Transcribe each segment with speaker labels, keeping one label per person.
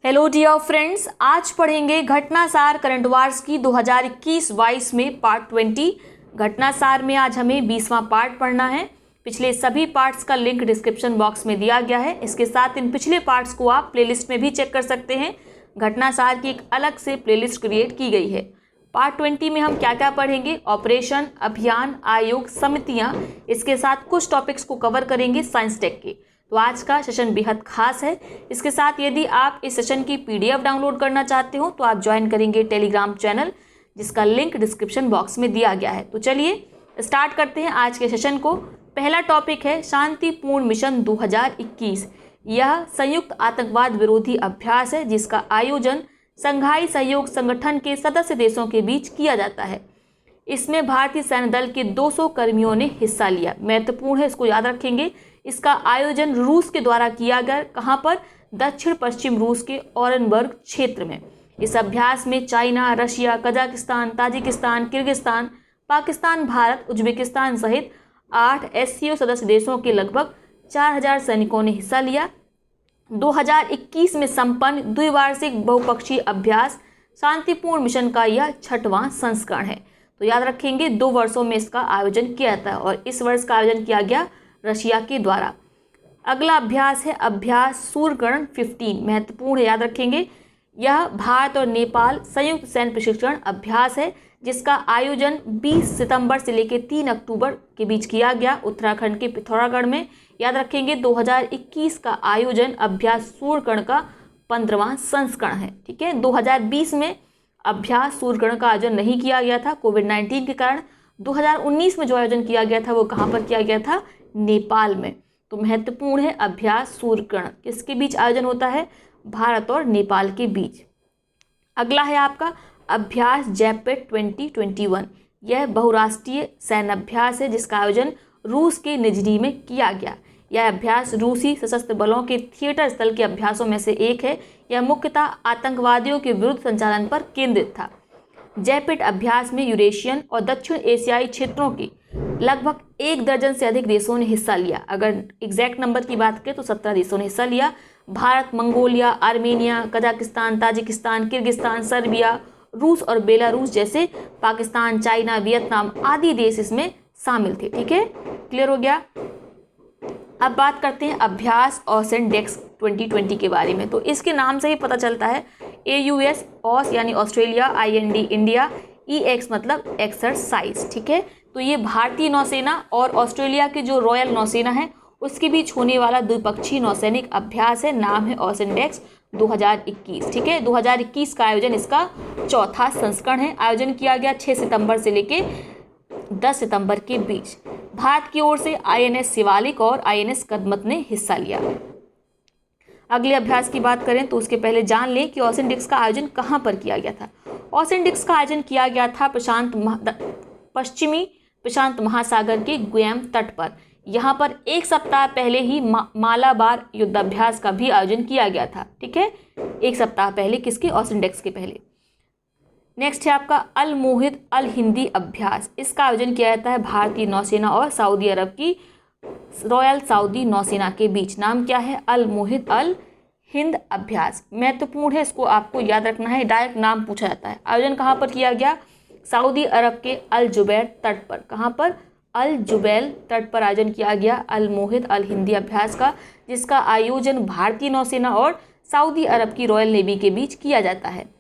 Speaker 1: Hello dear friends, आज पढ़ेंगे घटनासार current wars की 2021-22 में पार्ट 20। घटनासार में आज हमें 20वां पार्ट पढ़ना है। पिछले सभी पार्ट्स का लिंक डिस्क्रिप्शन बॉक्स में दिया गया है। इसके साथ इन पिछले पार्ट्स को आप प्लेलिस्ट में भी चेक कर सकते हैं। घटनासार की एक अलग से प्लेलिस्ट क्रिएट की गई है। पार्ट 20 में हम क्या क्या पढ़ेंगे? ऑपरेशन, अभियान, आयोग, समितियाँ, इसके साथ कुछ टॉपिक्स को कवर करेंगे साइंस टेक के। तो आज का सेशन बेहद खास है। इसके साथ यदि आप इस सेशन की पीडीएफ डाउनलोड करना चाहते हो तो आप ज्वाइन करेंगे टेलीग्राम चैनल, जिसका लिंक डिस्क्रिप्शन बॉक्स में दिया गया है। तो चलिए स्टार्ट करते हैं आज के सेशन को। पहला टॉपिक है शांतिपूर्ण मिशन 2021। यह संयुक्त आतंकवाद विरोधी अभ्यास है जिसका आयोजन संघाई सहयोग संगठन के सदस्य देशों के बीच किया जाता है। इसमें भारतीय सैन्य दल के 200 कर्मियों ने हिस्सा लिया। महत्वपूर्ण है, इसको याद रखेंगे। इसका आयोजन रूस के द्वारा किया गया। कहाँ पर? दक्षिण पश्चिम रूस के ओरेनबर्ग क्षेत्र में। इस अभ्यास में China, Russia, Kazakhstan, Tajikistan, Kyrgyzstan, Pakistan, Bharat, Uzbekistan सहित 8 एससीओ सदस्य देशों के लगभग 4000 सैनिकों ने हिस्सा लिया। 2021 में संपन्न द्विवार्षिक बहुपक्षीय अभ्यास शांतिपूर्ण मिशन का यह 6वां संस्करण है। तो याद रखेंगे 2 वर्षों में इसका आयोजन किया जाता है और इस वर्ष का आयोजन किया गया रशिया के द्वारा। अगला अभ्यास है अभ्यास सूर्यग्रहण 15। महत्वपूर्ण है, याद रखेंगे। यह भारत और नेपाल संयुक्त सैन्य प्रशिक्षण अभ्यास है जिसका आयोजन 20 सितंबर से लेकर 3 अक्टूबर के बीच किया गया उत्तराखंड के पिथौरागढ़ में। याद रखेंगे 2021 का आयोजन अभ्यास सूर्यग्रहण का 15वां संस्करण है। ठीक है, 2020 में अभ्यास सूर्यग्रहण का आयोजन नहीं किया गया था कोविड-19 के कारण। 2019 में जो आयोजन किया गया था वो कहाँ पर किया गया था? नेपाल में। तो महत्वपूर्ण है अभ्यास सूर्यग्रहण किसके बीच आयोजन होता है? भारत और नेपाल के बीच। अगला है आपका अभ्यास जैपेट 2021। यह बहुराष्ट्रीय सैन्य अभ्यास है जिसका आयोजन रूस के निजनी में किया गया। यह अभ्यास रूसी सशस्त्र बलों के थिएटर स्थल के अभ्यासों में से एक है। यह मुख्यतः आतंकवादियों के विरुद्ध संचालन पर केंद्रित था। जैपेट अभ्यास में यूरेशियन और दक्षिण एशियाई क्षेत्रों के लगभग 1 दर्जन से अधिक देशों ने हिस्सा लिया। अगर एग्जैक्ट नंबर की बात करें तो 17 देशों ने हिस्सा लिया। Bharat, Mongolia, Armenia, Kazakhstan, Tajikistan, Kyrgyzstan, Serbia, रूस और बेलारूस जैसे पाकिस्तान, चाइना, वियतनाम आदि देश इसमें शामिल थे। ठीक है, क्लियर हो गया। अब बात करते हैं अभ्यास ऑसेनडेक्स 2020 के बारे में। तो इसके नाम से ही पता चलता है AUS ऑस यानी ऑस्ट्रेलिया, IND इंडिया, EX मतलब एक्सरसाइज। ठीक है, तो ये भारतीय नौसेना और ऑस्ट्रेलिया की जो रॉयल नौसेना है उसके बीच होने वाला द्विपक्षीय नौसैनिक अभ्यास है। नाम है ऑसेनडेक्स 2021। ठीक है, 2021 का आयोजन इसका 4था संस्करण है। आयोजन किया गया 6 सितंबर से लेके 10 सितंबर के बीच। भारत की ओर से INS शिवालिक और INS कदमत ने हिस्सा लिया। अगले अभ्यास की बात करें तो उसके पहले जान लें कि ऑसेनडेक्स का आयोजन कहाँ पर किया गया था। ऑसेनडेक्स का आयोजन किया गया था पश्चिमी प्रशांत महासागर के ग्वाम तट पर। यहाँ पर 1 सप्ताह पहले ही मालाबार युद्धाभ्यास का भी आयोजन किया गया था। ठीक है, 1 सप्ताह पहले, किसके? ऑसेनडेक्स के पहले। नेक्स्ट है आपका अल मोहित अल हिंदी अभ्यास। इसका आयोजन किया जाता है भारतीय नौसेना और सऊदी अरब की रॉयल सऊदी नौसेना के बीच। नाम क्या है? अल मोहित अल हिंद अभ्यास। महत्वपूर्ण है, इसको आपको याद रखना है। डायरेक्ट नाम पूछा जाता है। आयोजन कहाँ पर किया गया? सऊदी अरब के अल जुबैर तट पर। कहाँ पर? अल जुबैल तट पर आयोजन किया गया अल मोहित अल हिंदी अभ्यास का, जिसका आयोजन भारतीय नौसेना और सऊदी अरब की रॉयल नेवी के बीच किया जाता है।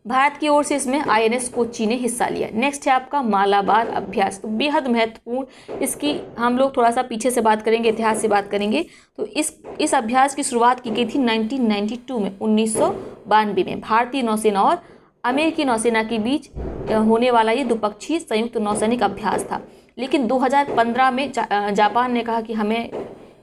Speaker 1: भारत की ओर से इसमें INS कोच्चि ने हिस्सा लिया। नेक्स्ट है आपका मालाबार अभ्यास। तो बेहद महत्वपूर्ण, इसकी हम लोग थोड़ा सा पीछे से बात करेंगे, इतिहास से बात करेंगे। तो इस अभ्यास की शुरुआत की गई थी 1992 में, 1992 में भारतीय नौसेना और अमेरिकी नौसेना के बीच होने वाला ये द्विपक्षीय संयुक्त नौसैनिक अभ्यास था। लेकिन 2015 में जापान ने कहा कि हमें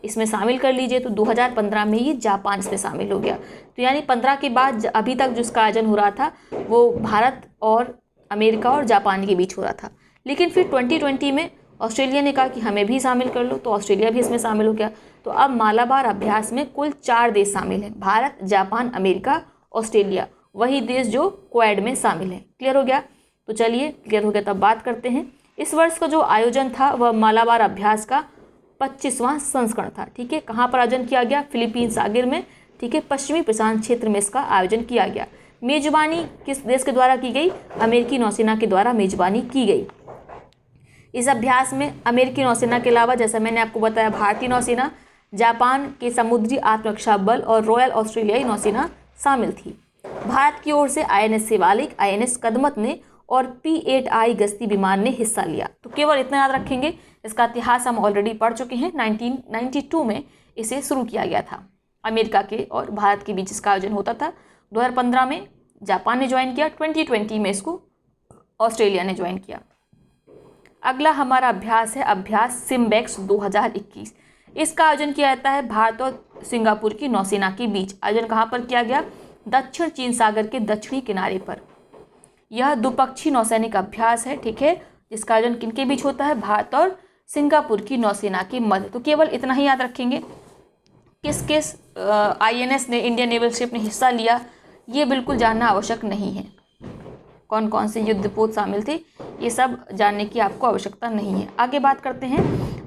Speaker 1: इसमें शामिल कर लीजिए, तो 2015 में ही जापान इसमें शामिल हो गया। तो यानी 15 के बाद अभी तक जिसका आयोजन हो रहा था वो भारत और अमेरिका और जापान के बीच हो रहा था। लेकिन फिर 2020 में ऑस्ट्रेलिया ने कहा कि हमें भी शामिल कर लो, तो ऑस्ट्रेलिया भी इसमें शामिल हो गया। तो अब मालाबार अभ्यास में कुल 4 देश शामिल हैं, भारत, जापान, अमेरिका, ऑस्ट्रेलिया, वही देश जो क्वाड में शामिल है। क्लियर हो गया? तो चलिए, क्लियर हो गया तब बात करते हैं। इस वर्ष का जो आयोजन था वह मालाबार अभ्यास का 25वां संस्करण था। ठीक है, कहाँ पर आयोजन किया गया? फिलीपींस सागर में ठीक है, पश्चिमी प्रशांत क्षेत्र में इसका आयोजन किया गया। मेजबानी किस देश के द्वारा की गई? अमेरिकी नौसेना के द्वारा मेजबानी की गई। इस अभ्यास में अमेरिकी नौसेना के अलावा, जैसा मैंने आपको बताया, भारतीय नौसेना, जापान के समुद्री आत्मरक्षा बल और रॉयल ऑस्ट्रेलियाई नौसेना शामिल थी। भारत की ओर से INS शिवालिक, INS कदमत ने और P-8I गश्ती विमान ने हिस्सा लिया। तो केवल इतना याद रखेंगे, इसका इतिहास हम ऑलरेडी पढ़ चुके हैं। 1992 में इसे शुरू किया गया था। अमेरिका के और भारत के बीच इसका आयोजन होता था। 2015 में जापान ने ज्वाइन किया, 2020 में इसको ऑस्ट्रेलिया ने ज्वाइन किया। अगला हमारा अभ्यास है अभ्यास सिम्बेक्स 2021। इसका आयोजन किया जाता है भारत और सिंगापुर की नौसेना के बीच। आयोजन कहाँ पर किया गया? दक्षिण चीन सागर के दक्षिणी किनारे पर। यह द्विपक्षीय नौसैनिक अभ्यास है, ठीक है, जिसका आयोजन किनके बीच होता है? भारत और सिंगापुर की नौसेना के मध्य। तो केवल इतना ही याद रखेंगे, किस किस INS ने, इंडियन नेवल शिप ने हिस्सा लिया, ये बिल्कुल जानना आवश्यक नहीं है। कौन कौन से युद्धपोत शामिल थे, ये सब जानने की आपको आवश्यकता नहीं है। आगे बात करते हैं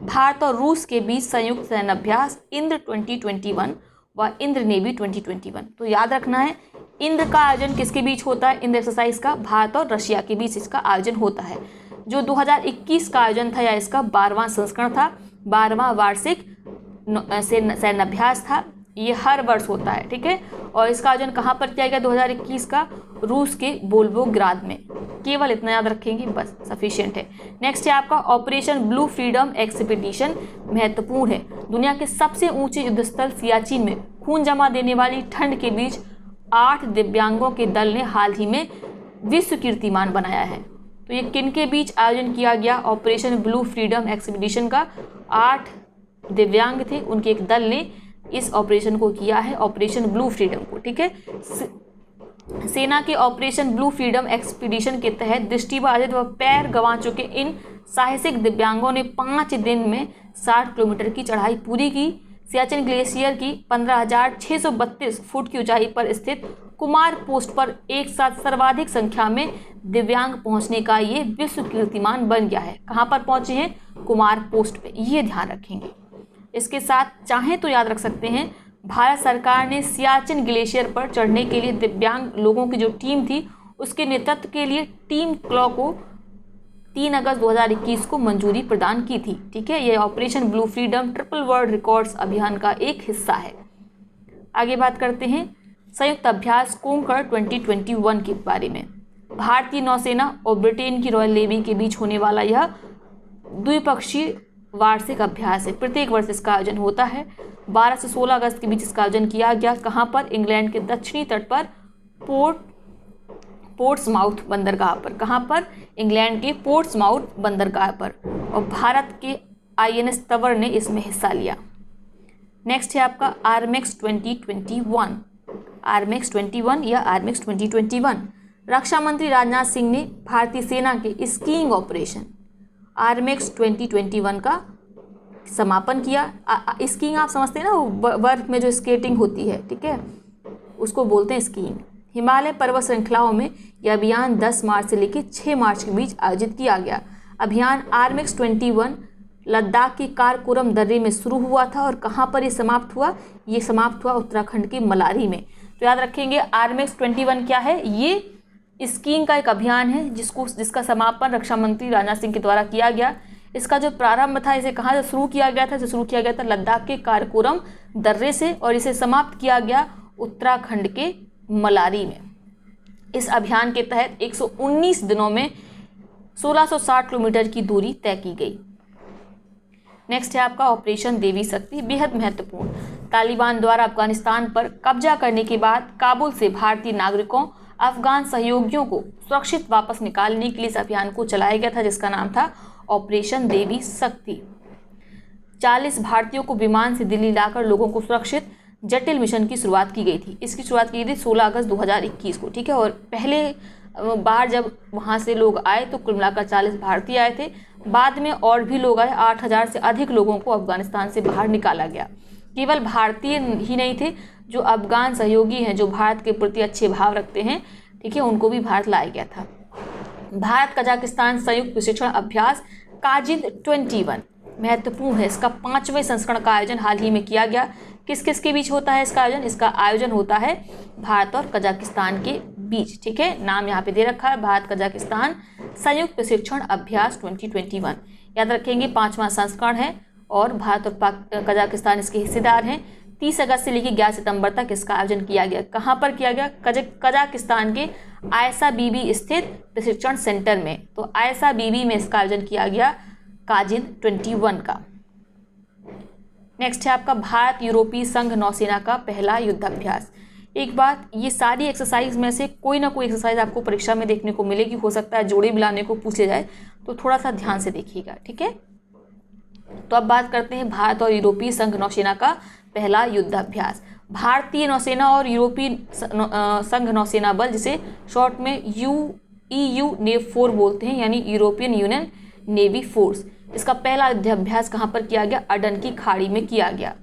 Speaker 1: भारत और रूस के बीच संयुक्त सैन्य अभ्यास इंद्र 2021 व इंद्र नेवी 2021। तो याद रखना है, इंद्र का आयोजन किसके बीच होता है? इंद्र एक्सरसाइज का भारत और रशिया के बीच इसका आयोजन होता है। जो 2021 का आयोजन था, या इसका 12वां संस्करण था, 12वां वार्षिक सैन्य अभ्यास था। ये हर वर्ष होता है, ठीक है, और इसका आयोजन कहाँ पर किया गया? 2021 का रूस के वोल्गोग्राद में। केवल इतना याद रखेंगे, बस सफिशिएंट है। नेक्स्ट है आपका ऑपरेशन ब्लू फ्रीडम एक्सपीडिशन। महत्वपूर्ण है, दुनिया के सबसे ऊंचे युद्धस्थल सियाचिन में खून जमा देने वाली ठंड के बीच 8 दिव्यांगों के दल ने हाल ही में विश्व कीर्तिमान बनाया है। तो ये किन के बीच आयोजन किया गया? ऑपरेशन ब्लू फ्रीडम एक्सपीडिशन का 8 दिव्यांग थे, उनके एक दल ने इस ऑपरेशन को किया है, ऑपरेशन ब्लू फ्रीडम को, ठीक है। सेना के ऑपरेशन ब्लू फ्रीडम एक्सपीडिशन के तहत दृष्टिबाधित व पैर गंवा चुके इन साहसिक दिव्यांगों ने 5 दिन में 60 किलोमीटर की चढ़ाई पूरी की। सियाचिन ग्लेशियर की 15,632 फुट की ऊंचाई पर स्थित कुमार पोस्ट पर एक साथ सर्वाधिक संख्या में दिव्यांग पहुंचने का ये विश्व कीर्तिमान बन गया है। कहां पर पहुंचे हैं? कुमार पोस्ट पे, ये ध्यान रखेंगे। इसके साथ चाहें तो याद रख सकते हैं, भारत सरकार ने सियाचिन ग्लेशियर पर चढ़ने के लिए दिव्यांग लोगों की जो टीम थी, उसके नेतृत्व के लिए टीम क्लॉ को 3 अगस्त 2021 को मंजूरी प्रदान की थी, ठीक है। यह operation blue freedom triple world records अभियान का एक हिस्सा है। आगे बात करते हैं संयुक्त अभ्यास कोंकण 2021 के बारे में। भारतीय नौसेना और ब्रिटेन की रॉयल नेवी के बीच होने वाला यह द्विपक्षीय वार्षिक अभ्यास है। प्रत्येक वर्ष इसका आयोजन होता है। 12 से 16 अगस्त के बीच इसका आयोजन किया गया। कहाँ पर? इंग्लैंड के दक्षिणी तट पर पोर्ट्समाउथ बंदरगाह पर। कहाँ पर? इंग्लैंड के पोर्ट्समाउथ बंदरगाह पर। और भारत के INS तवर ने इसमें हिस्सा लिया। नेक्स्ट है आपका आर्मेक्स 2021। आर्मेक्स 21 या आर्मेक्स 2021। रक्षा मंत्री राजनाथ सिंह ने भारतीय सेना के स्कीइंग ऑपरेशन आर्मेक्स 2021 का समापन किया। स्कीइंग आप समझते हैं ना, बर्फ में जो स्केटिंग होती है, ठीक है, उसको बोलते हैं स्कीइंग। हिमालय पर्वत श्रृंखलाओं में यह अभियान 10 मार्च से लेकर 6 मार्च के बीच आयोजित किया गया। अभियान आर्मेक्स 21 लद्दाख के कारकोरम दर्रे में शुरू हुआ था। और कहाँ पर ये समाप्त हुआ? ये समाप्त हुआ उत्तराखंड के मलारी में। तो याद रखेंगे, आर्मेक्स 21 क्या है? ये स्कीइंग का एक अभियान है जिसका समापन रक्षा मंत्री राजनाथ सिंह के द्वारा किया गया। इसका जो प्रारंभ था, इसे कहाँ से शुरू किया गया था? इसे शुरू किया गया था लद्दाख के कारकोरम दर्रे से, और इसे समाप्त किया गया उत्तराखंड के मलारी में। इस अभियान के तहत 119 दिनों में 1660 किलोमीटर की दूरी तय की गई। नेक्स्ट है आपका ऑपरेशन देवी शक्ति, बेहद महत्वपूर्ण। तालिबान द्वारा अफगानिस्तान पर कब्जा करने के बाद काबुल से भारतीय नागरिकों, अफगान सहयोगियों को सुरक्षित वापस निकालने के लिए इस अभियान को चलाया गया था, जिसका नाम था ऑपरेशन देवी शक्ति। 40 भारतीयों को विमान से दिल्ली लाकर लोगों को सुरक्षित जटिल मिशन की शुरुआत की गई थी। इसकी शुरुआत की गई थी 16 अगस्त 2021 को, ठीक है। और पहले बार जब वहाँ से लोग आए तो कुल मिलाकर 40 भारतीय आए थे। बाद में और भी लोग आए, 8000 से अधिक लोगों को अफगानिस्तान से बाहर निकाला गया। केवल भारतीय ही नहीं थे, जो अफगान सहयोगी हैं, जो भारत के प्रति अच्छे भाव रखते हैं, ठीक है, उनको भी भारत लाया गया था। भारत कजाकिस्तान संयुक्त प्रशिक्षण अभ्यास काजिद 21 महत्वपूर्ण है। इसका 5वें संस्करण का आयोजन हाल ही में किया गया। किस किस के बीच होता है इसका आयोजन? इसका आयोजन होता है भारत और कजाकिस्तान के बीच। ठीक है, नाम यहाँ पे दे रखा है भारत कजाकिस्तान संयुक्त प्रशिक्षण अभ्यास 2021। याद रखेंगे 5वां संस्करण है और भारत और कजाकिस्तान इसके हिस्सेदार हैं। 30 अगस्त से लेकर 11 सितंबर तक इसका आयोजन किया गया। कहाँ पर किया गया? कजाकिस्तान के आयसा बीबी स्थित प्रशिक्षण सेंटर में। तो आयसा बीबी में इसका आयोजन किया गया काजिन 21 का। नेक्स्ट है आपका भारत यूरोपीय संघ नौसेना का पहला युद्धाभ्यास। एक बात, ये सारी एक्सरसाइज में से कोई ना कोई एक्सरसाइज आपको परीक्षा में देखने को मिलेगी, हो सकता है जोड़े मिलाने को पूछे जाए, तो थोड़ा सा ध्यान से देखिएगा। ठीक है, तो अब बात करते हैं भारत और यूरोपीय संघ नौसेना का पहला युद्धाभ्यास। भारतीय नौसेना और यूरोपीय संघ नौसेना बल, जिसे शॉर्ट में EU नेव 4 बोलते हैं, यानी यूरोपियन यूनियन नेवी फोर्स, इसका पहला युद्धाभ्यास कहाँ पर किया गया? अडन की खाड़ी में किया गया।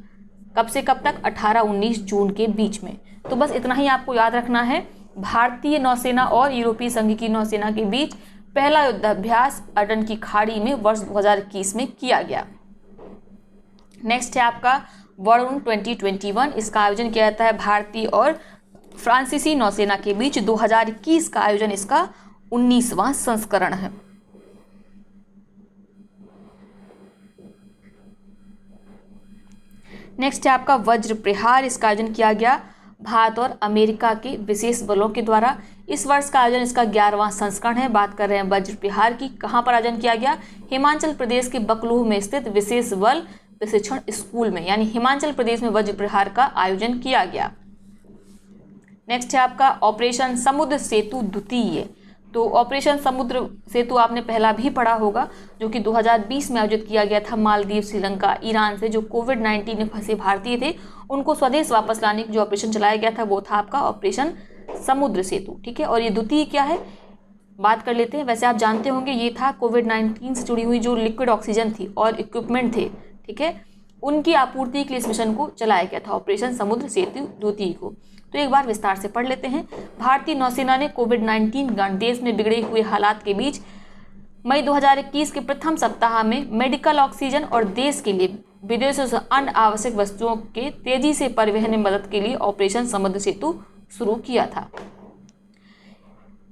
Speaker 1: कब से कब तक? 18-19 जून के बीच में। तो बस इतना ही आपको याद रखना है, भारतीय नौसेना और यूरोपीय संघ की नौसेना के बीच पहला युद्धाभ्यास अडन की खाड़ी में वर्ष 2021 में किया गया। नेक्स्ट है आपका वरुण 2021। इसका आयोजन किया जाता है भारतीय और फ्रांसीसी नौसेना के बीच। 2021 का आयोजन इसका 19वां संस्करण है। नेक्स्ट है आपका वज्र प्रहार। इसका आयोजन किया गया भारत और अमेरिका के विशेष बलों के द्वारा। इस वर्ष का आयोजन इसका 11वां संस्करण है। बात कर रहे हैं वज्र प्रहार की। कहाँ पर आयोजन किया गया? हिमाचल प्रदेश के बकलूह में स्थित विशेष बल प्रशिक्षण स्कूल में, यानी हिमाचल प्रदेश में वज्र प्रहार का आयोजन किया गया। नेक्स्ट है आपका ऑपरेशन समुद्र सेतु द्वितीय। तो ऑपरेशन समुद्र सेतु आपने पहला भी पढ़ा होगा, जो कि 2020 में आयोजित किया गया था मालदीव, श्रीलंका, ईरान से जो कोविड-19 में फंसे भारतीय थे उनको स्वदेश वापस लाने की जो ऑपरेशन चलाया गया था वो था आपका ऑपरेशन समुद्र सेतु। ठीक है, और ये द्वितीय क्या है बात कर लेते हैं। वैसे आप जानते होंगे ये था कोविड-19 से जुड़ी हुई जो लिक्विड ऑक्सीजन थी और इक्विपमेंट थे, ठीक है, उनकी आपूर्ति के लिए इस मिशन को चलाया गया था, ऑपरेशन समुद्र सेतु द्वितीय को। तो एक बार विस्तार से पढ़ लेते हैं। भारतीय नौसेना ने कोविड-19 देश में बिगड़े हुए हालात के बीच मई 2021 के प्रथम सप्ताह में मेडिकल ऑक्सीजन और देश के लिए विदेशों से अन्य आवश्यक वस्तुओं के तेजी से परिवहन में मदद के लिए ऑपरेशन समुद्र सेतु शुरू किया था।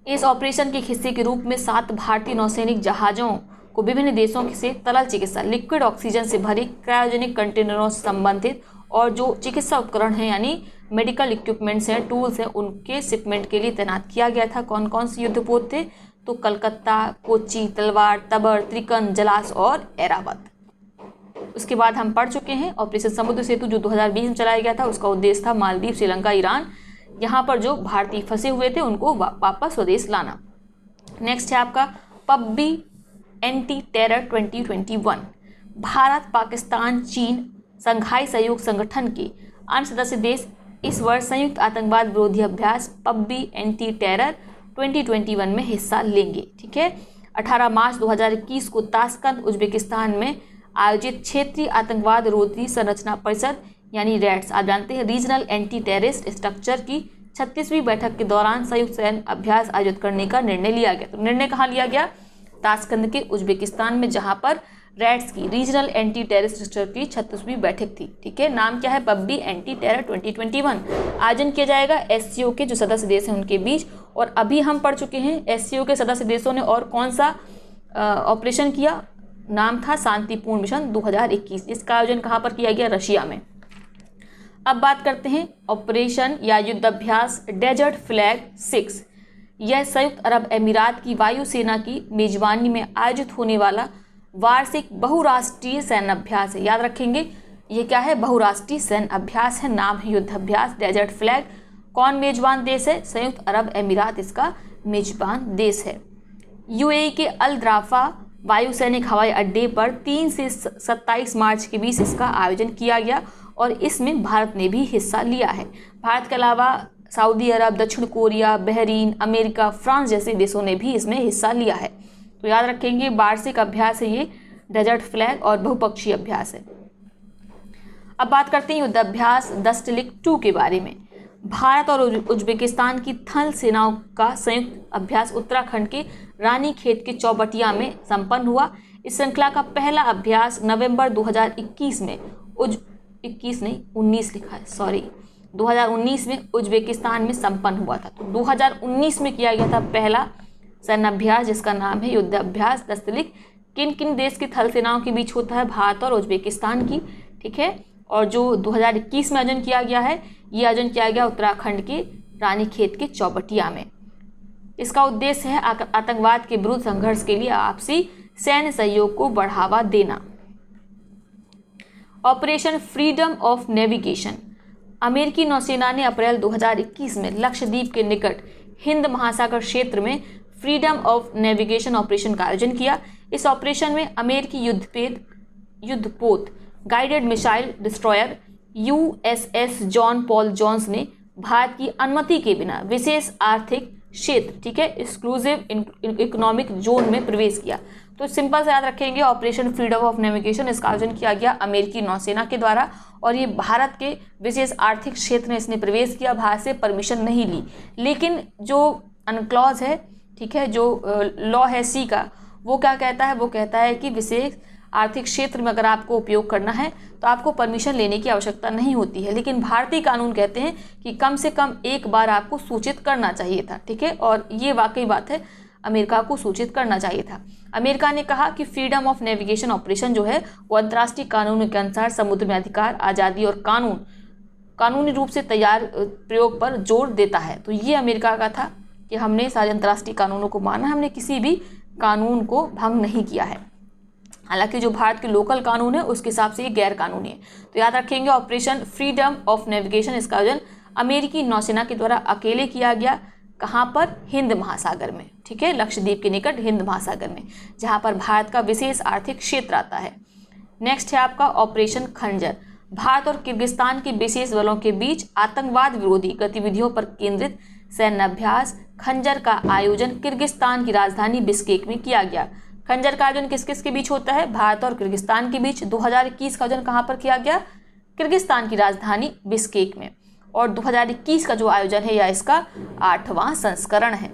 Speaker 1: इस ऑपरेशन के हिस्से के रूप में 7 भारतीय नौसैनिक जहाजों को विभिन्न देशों से तरल चिकित्सा लिक्विड ऑक्सीजन से भरे क्रायोजेनिक कंटेनरों से संबंधित और जो चिकित्सा उपकरण हैं यानी मेडिकल इक्विपमेंट्स हैं, टूल्स हैं, उनके शिपमेंट के लिए तैनात किया गया था। कौन कौन से युद्धपोत थे? तो कलकत्ता, कोच्चि, तलवार, तबर, त्रिकन, जलास और एरावत। उसके बाद हम पढ़ चुके हैं ऑपरेशन समुद्र सेतु जो 2020 में चलाया गया था। उसका उद्देश्य था मालदीव, श्रीलंका, ईरान, यहाँ पर जो भारतीय फंसे हुए थे उनको वापस स्वदेश लाना। नेक्स्ट है आपका पब्बी एंटी टेरर 2021। भारत, पाकिस्तान, चीन, संघाई सहयोग संगठन के अन्य सदस्य देश इस वर्ष संयुक्त आतंकवाद विरोधी अभ्यास पब्बी एंटी टेरर 2021 में हिस्सा लेंगे। ठीक है, 18 मार्च 2021 को ताशकंद, उज्बेकिस्तान में आयोजित क्षेत्रीय आतंकवाद विरोधी संरचना परिषद यानी रैट्स, आप जानते हैं रीजनल एंटी टेररिस्ट स्ट्रक्चर की 36वीं बैठक के दौरान संयुक्त सैन्य अभ्यास आयोजित करने का निर्णय लिया गया। तो निर्णय कहाँ लिया गया? ताशकंद के उज्बेकिस्तान में, जहां पर रैट्स की रीजनल एंटी टेररिस्ट स्ट्रक्चर की 36वीं बैठक थी। ठीक है, नाम क्या है? पब्बी एंटी टेरर 2021। आयोजन किया जाएगा SCO के जो सदस्य देश हैं उनके बीच। और अभी हम पढ़ चुके हैं SCO के सदस्य देशों ने और कौन सा ऑपरेशन किया, नाम था शांतिपूर्ण मिशन 2021। इसका आयोजन कहाँ पर किया गया? रशिया में। अब बात करते हैं ऑपरेशन या युद्धाभ्यास डेजर्ट फ्लैग 6। यह संयुक्त अरब अमीरात की वायुसेना की मेजबानी में आयोजित होने वाला वार्षिक बहुराष्ट्रीय सैन्य अभ्यास है। याद रखेंगे ये क्या है? बहुराष्ट्रीय सैन्य अभ्यास है, नाम है युद्धाभ्यास डेजर्ट फ्लैग। कौन मेजबान देश है? संयुक्त अरब अमीरात इसका मेजबान देश है। UAE के अल द्राफा वायुसैनिक हवाई अड्डे पर 3 से 27 मार्च के बीच इसका आयोजन किया गया और इसमें भारत ने भी हिस्सा लिया है। भारत के अलावा सऊदी अरब, दक्षिण कोरिया, बहरीन, अमेरिका, फ्रांस जैसे देशों ने भी इसमें हिस्सा लिया है। तो याद रखेंगे वार्षिक अभ्यास है ये डेजर्ट फ्लैग और बहुपक्षीय अभ्यास है। अब बात करते हैं युद्धाभ्यास दस्तलिक 2 के बारे में। भारत और उज्बेकिस्तान की थल सेनाओं का संयुक्त अभ्यास उत्तराखंड के रानीखेत के चौबटिया में संपन्न हुआ। इस श्रृंखला का पहला अभ्यास नवंबर 2021 में 2021 नहीं 19 लिखा है, सॉरी, 2019 में उज्बेकिस्तान में संपन्न हुआ था। तो 2019 में किया गया था पहला सैन्य अभ्यास जिसका नाम है युद्धाभ्यास दस्तलिक। किन किन देश की थल सेनाओं के बीच होता है? भारत और उज्बेकिस्तान की, ठीक है। और जो 2021 में आयोजन किया गया है, ये आयोजन किया गया उत्तराखंड के रानीखेत के चौबटिया में। इसका उद्देश्य है आतंकवाद के विरुद्ध संघर्ष के लिए आपसी सैन्य सहयोग को बढ़ावा देना। Operation freedom of navigation. अमेरिकी नौसेना ने अप्रैल 2021 में लक्षद्वीप के निकट हिंद महासागर क्षेत्र में फ्रीडम ऑफ नेविगेशन ऑपरेशन का आयोजन किया। इस ऑपरेशन में अमेरिकी युद्धपोत guided missile destroyer USS John Paul Jones ने भारत की अनुमति के बिना विशेष आर्थिक क्षेत्र, ठीक है, एक्सक्लूसिव इकोनॉमिक जोन में प्रवेश किया। तो सिंपल से याद रखेंगे, ऑपरेशन फ्रीडम ऑफ नेविगेशन, इसका आयोजन किया गया अमेरिकी नौसेना के द्वारा और ये भारत के विशेष आर्थिक क्षेत्र में इसने प्रवेश किया, भारत से परमिशन नहीं ली। लेकिन जो अनक्लॉज है, ठीक है, जो लॉ है सी का, वो क्या कहता है? वो कहता है कि विशेष आर्थिक क्षेत्र में अगर आपको उपयोग करना है तो आपको परमिशन लेने की आवश्यकता नहीं होती है। लेकिन भारतीय कानून कहते हैं कि कम से कम एक बार आपको सूचित करना चाहिए था, ठीक है, और ये वाकई बात है, अमेरिका को सूचित करना चाहिए था। अमेरिका ने कहा कि फ्रीडम ऑफ नेविगेशन ऑपरेशन जो है वो अंतर्राष्ट्रीय कानून के अनुसार समुद्र में अधिकार, आज़ादी और कानूनी रूप से तैयार प्रयोग पर जोर देता है। तो ये अमेरिका का था कि हमने सारे अंतर्राष्ट्रीय कानूनों को माना, हमने किसी भी कानून को भंग नहीं किया है। हालांकि जो भारत के लोकल कानून है उसके हिसाब से ये गैर कानूनी है। तो याद रखेंगे, ऑपरेशन फ्रीडम ऑफ नेविगेशन, इसका आयोजन अमेरिकी नौसेना के द्वारा अकेले किया गया। कहाँ पर? हिंद महासागर में, ठीक है, लक्षद्वीप के निकट हिंद महासागर में, जहाँ पर भारत का विशेष आर्थिक क्षेत्र आता है। नेक्स्ट है आपका ऑपरेशन खंजर। भारत और किर्गिस्तान के विशेष बलों के बीच आतंकवाद विरोधी गतिविधियों पर केंद्रित सैन्य अभ्यास खंजर का आयोजन किर्गिस्तान की राजधानी बिश्केक में किया गया। खंजर का आयोजन किस किस के बीच होता है? भारत और किर्गिस्तान के बीच। 2021 का आयोजन कहाँ पर किया गया? किर्गिस्तान की राजधानी बिश्केक में। और 2021 का जो आयोजन है यह इसका 8वां संस्करण है।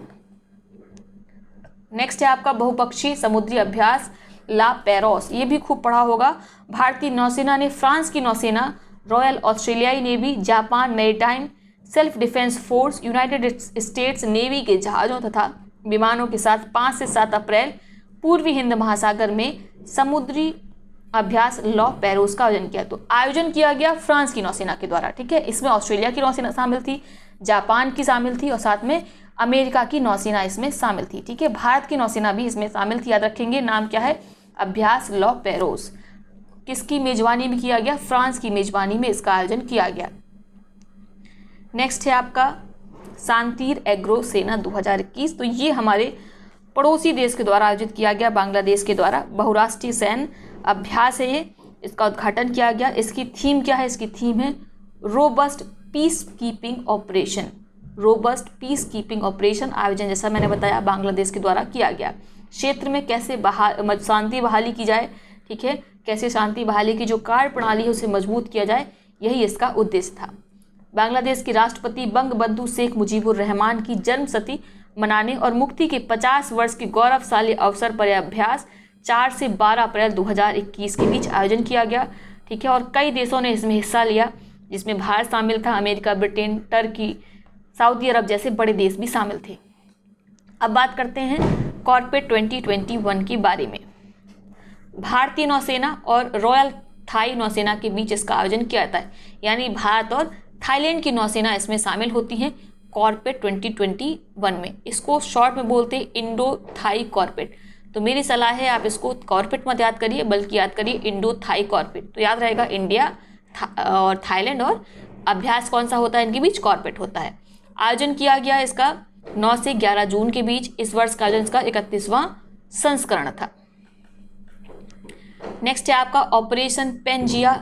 Speaker 1: नेक्स्ट है आपका बहुपक्षीय समुद्री अभ्यास ला पेरोस। ये भी खूब पढ़ा होगा। भारतीय नौसेना ने फ्रांस की नौसेना, रॉयल ऑस्ट्रेलियाई navy, Japan maritime self defence force, United states navy के जहाज़ों तथा विमानों के साथ 5 से 7 अप्रैल पूर्वी हिंद महासागर में समुद्री अभ्यास लॉ पेरोस का आयोजन किया। तो आयोजन किया गया फ्रांस की नौसेना के द्वारा, ठीक है। इसमें ऑस्ट्रेलिया की नौसेना शामिल थी, जापान की शामिल थी और साथ में अमेरिका की नौसेना इसमें शामिल थी, ठीक है। भारत की नौसेना भी इसमें शामिल थी। याद रखेंगे, नाम क्या है? अभ्यास लॉ पेरोस। किसकी मेजबानी में किया गया? फ्रांस की मेजबानी में इसका आयोजन किया गया। नेक्स्ट है आपका शांतिर एग्रो सेना 2021। तो ये हमारे पड़ोसी देश के द्वारा आयोजित किया गया, बांग्लादेश के द्वारा बहुराष्ट्रीय सैन्य अभ्यास है ये। इसका उद्घाटन किया गया। इसकी थीम क्या है? इसकी थीम है robust peace keeping operation. Robust peace keeping operation आयोजन, जैसा मैंने बताया, बांग्लादेश के द्वारा किया गया। क्षेत्र में कैसे शांति बहाली की जाए, ठीक है, कैसे शांति बहाली की जो कार्य प्रणाली है उसे मजबूत किया जाए, यही इसका उद्देश्य था। बांग्लादेश के राष्ट्रपति बंगबंधु शेख मुजीबुर रहमान की जन्मशती मनाने और मुक्ति के 50 वर्ष के गौरवशाली अवसर पर यह अभ्यास 4 से 12 अप्रैल 2021 के बीच आयोजन किया गया, ठीक है। और कई देशों ने इसमें हिस्सा लिया, जिसमें भारत शामिल था, अमेरिका, ब्रिटेन, टर्की, सऊदी अरब जैसे बड़े देश भी शामिल थे। अब बात करते हैं कॉर्पेट 2021 के बारे में। भारतीय नौसेना और रॉयल थाई नौसेना के बीच इसका आयोजन किया जाता है, यानी भारत और थाईलैंड की नौसेना इसमें शामिल होती हैं कॉर्पेट 2021 में। इसको शॉर्ट में बोलते हैं इंडो थाई कॉर्पेट। तो मेरी सलाह है आप इसको कॉर्पेट मत याद करिए, बल्कि याद करिए इंडो थाई कॉर्पेट। तो याद रहेगा इंडिया और थाईलैंड, और अभ्यास कौन सा होता है इनके बीच? कॉर्पेट होता है। आयोजन किया गया इसका 9 से 11 जून के बीच। इस वर्ष का आयोजन इसका 31वां संस्करण था। नेक्स्ट है आपका ऑपरेशन पेंजिया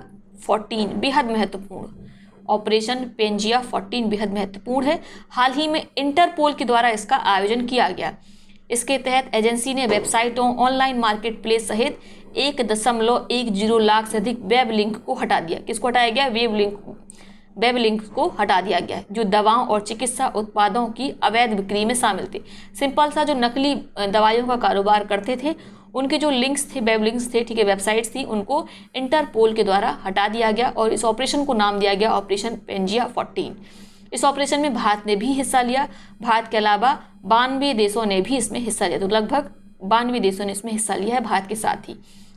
Speaker 1: 14, बेहद महत्वपूर्ण। ऑपरेशन पेंजिया 14 बेहद महत्वपूर्ण है। हाल ही में इंटरपोल के द्वारा इसका आयोजन किया गया। इसके तहत एजेंसी ने वेबसाइटों, ऑनलाइन मार्केट प्लेस सहित 1.10 लाख से अधिक वेब लिंक को हटा दिया। किसको हटाया गया? वेब लिंक को हटा दिया गया है, जो दवाओं और चिकित्सा उत्पादों की अवैध बिक्री में शामिल थे। सिंपल सा, जो नकली दवाइयों का कारोबार करते थे उनके जो लिंक्स थे, वेब लिंक्स थे, ठीक है, वेबसाइट्स थी, उनको इंटरपोल के द्वारा हटा दिया गया और इस ऑपरेशन को नाम दिया गया ऑपरेशन पेंजिया 14। इस ऑपरेशन में भारत ने भी हिस्सा लिया। भारत के अलावा 92 देशों ने भी इसमें हिस्सा लिया, तो लगभग 92 देशों ने इसमें हिस्सा लिया है भारत के साथ ही।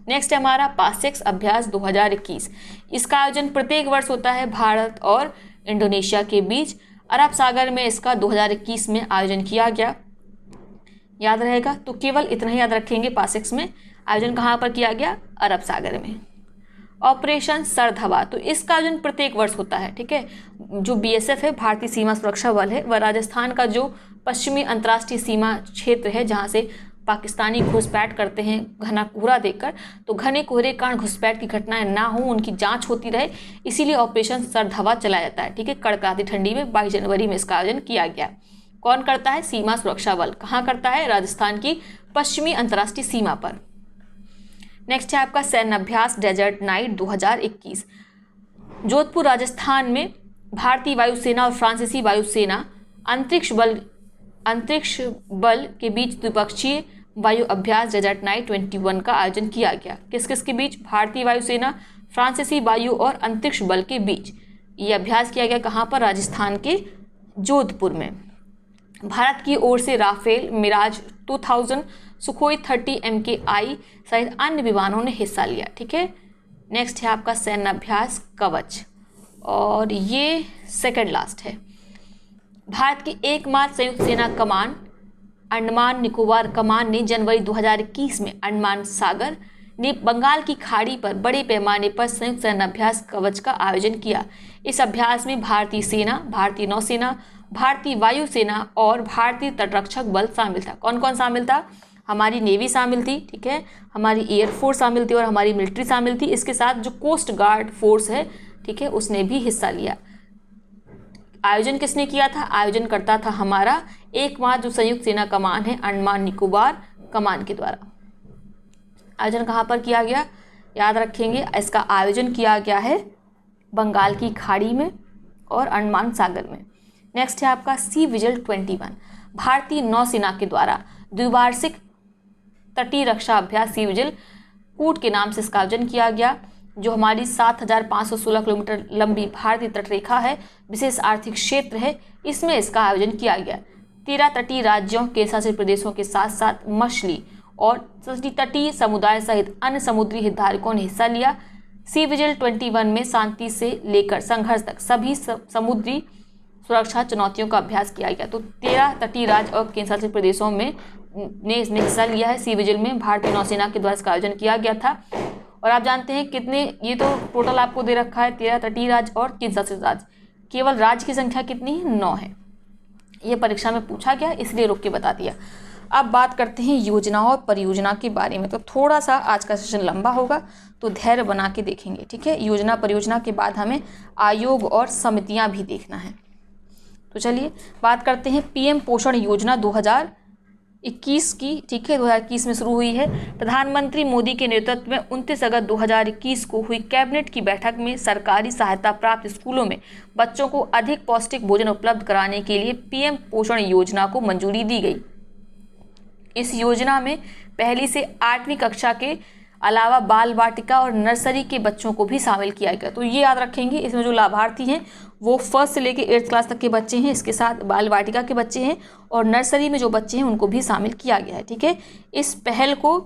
Speaker 1: नेक्स्ट है हमारा पासेक्स अभ्यास 2021। इसका आयोजन प्रत्येक वर्ष होता है भारत और इंडोनेशिया के बीच। अरब सागर में इसका 2021 में आयोजन किया गया, याद रहेगा। तो केवल इतना ही याद रखेंगे, पासेक्स में आयोजन कहाँ पर किया गया, अरब सागर में। ऑपरेशन सर्द हवा, तो इसका आयोजन प्रत्येक वर्ष होता है, ठीक है। जो बीएसएफ है, भारतीय सीमा सुरक्षा बल है, वह राजस्थान का जो पश्चिमी अंतर्राष्ट्रीय सीमा क्षेत्र है जहाँ से पाकिस्तानी घुसपैठ करते हैं घना कोहरा देकर, तो घने कोहरे के कारण घुसपैठ की घटनाएं ना हो, उनकी जांच होती रहे, इसीलिए ऑपरेशन सर्द हवा चलाया जाता है, ठीक है। कड़कड़ाती ठंडी में 22 जनवरी में इसका आयोजन किया गया। कौन करता है, सीमा सुरक्षा बल। कहाँ करता है, राजस्थान की पश्चिमी अंतर्राष्ट्रीय सीमा पर। नेक्स्ट है आपका सैन्य अभ्यास डेजर्ट नाइट 2021। जोधपुर राजस्थान में भारतीय वायुसेना और फ्रांसीसी वायुसेना अंतरिक्ष बल के बीच द्विपक्षीय वायु अभ्यास डेजर्ट नाइट 21 का आयोजन किया गया। किस किस के बीच, भारतीय वायुसेना, फ्रांसीसी वायु और अंतरिक्ष बल के बीच ये अभ्यास किया गया। कहाँ पर, राजस्थान के जोधपुर में। भारत की ओर से राफेल, मिराज 2000, सुखोई 30 MKI सहित अन्य विमानों ने हिस्सा लिया, ठीक है। नेक्स्ट है आपका सैन्य अभ्यास कवच, और ये सेकंड लास्ट है। भारत की एकमात्र संयुक्त सेना कमान अंडमान निकोबार कमान ने जनवरी 2021 में अंडमान सागर ने बंगाल की खाड़ी पर बड़े पैमाने पर संयुक्त सैन्य अभ्यास कवच का आयोजन किया। इस अभ्यास में भारतीय सेना, भारतीय नौसेना, भारतीय वायुसेना और भारतीय तटरक्षक बल शामिल था। कौन कौन शामिल था, हमारी नेवी शामिल थी, ठीक है, हमारी एयरफोर्स शामिल थी और हमारी मिलिट्री शामिल थी। इसके साथ जो कोस्ट गार्ड फोर्स है, ठीक है, उसने भी हिस्सा लिया। आयोजन किसने किया था, आयोजन करता था हमारा एकमात्र जो संयुक्त सेना कमान है अंडमान निकोबार कमान के द्वारा। आयोजन कहाँ पर किया गया, याद रखेंगे, इसका आयोजन किया गया है बंगाल की खाड़ी में और अंडमान सागर में। नेक्स्ट है आपका सी विजिल 21। भारतीय नौसेना के द्वारा द्विवार्षिक तटीय रक्षा अभ्यास सी विजिल कूट के नाम से इसका आयोजन किया गया, जो हमारी 7516 किलोमीटर लंबी भारतीय तटरेखा है, विशेष आर्थिक क्षेत्र है, इसमें इसका आयोजन किया गया। 13 तटीय राज्यों के शासित प्रदेशों के साथ साथ मछली और तटीय समुदाय सहित अन्य समुद्री हितधारकों ने हिस्सा लिया। सी विजिल 21 में शांति से लेकर संघर्ष तक सभी समुद्री सुरक्षा चुनौतियों का अभ्यास किया गया। तो 13 तटीय राज्य और केंद्र शासित प्रदेशों में ने इसमें हिस्सा लिया है। सी विजिल में भारतीय नौसेना के द्वारा इसका आयोजन किया गया था। और आप जानते हैं कितने, ये तो टोटल आपको दे रखा है 13 तटीय राज्य और केंद्र शासित राज्य, केवल राज्य की संख्या कितनी है, 9 है। ये परीक्षा में पूछा गया, इसलिए रुक के बता दिया। अब बात करते हैं योजना और परियोजना के बारे में। तो थोड़ा सा आज का सेशन लंबा होगा, तो धैर्य बना के देखेंगे, ठीक है। योजना परियोजना के बाद हमें आयोग और समितियां भी देखना है। तो चलिए बात करते हैं पीएम पोषण योजना 2021 की, ठीक है, 2021 में शुरू हुई है। प्रधानमंत्री मोदी के नेतृत्व में 29 अगस्त 2021 को हुई कैबिनेट की बैठक में सरकारी सहायता प्राप्त स्कूलों में बच्चों को अधिक पौष्टिक भोजन उपलब्ध कराने के लिए पीएम पोषण योजना को मंजूरी दी गई। इस योजना में पहली से 8वीं कक्षा के अलावा बाल वाटिका और नर्सरी के बच्चों को भी शामिल किया गया। तो ये याद रखेंगे, इसमें जो लाभार्थी हैं वो 1st से लेकर 8th क्लास तक के बच्चे हैं, इसके साथ बाल वाटिका के बच्चे हैं और नर्सरी में जो बच्चे हैं उनको भी शामिल किया गया है, ठीक है। इस पहल को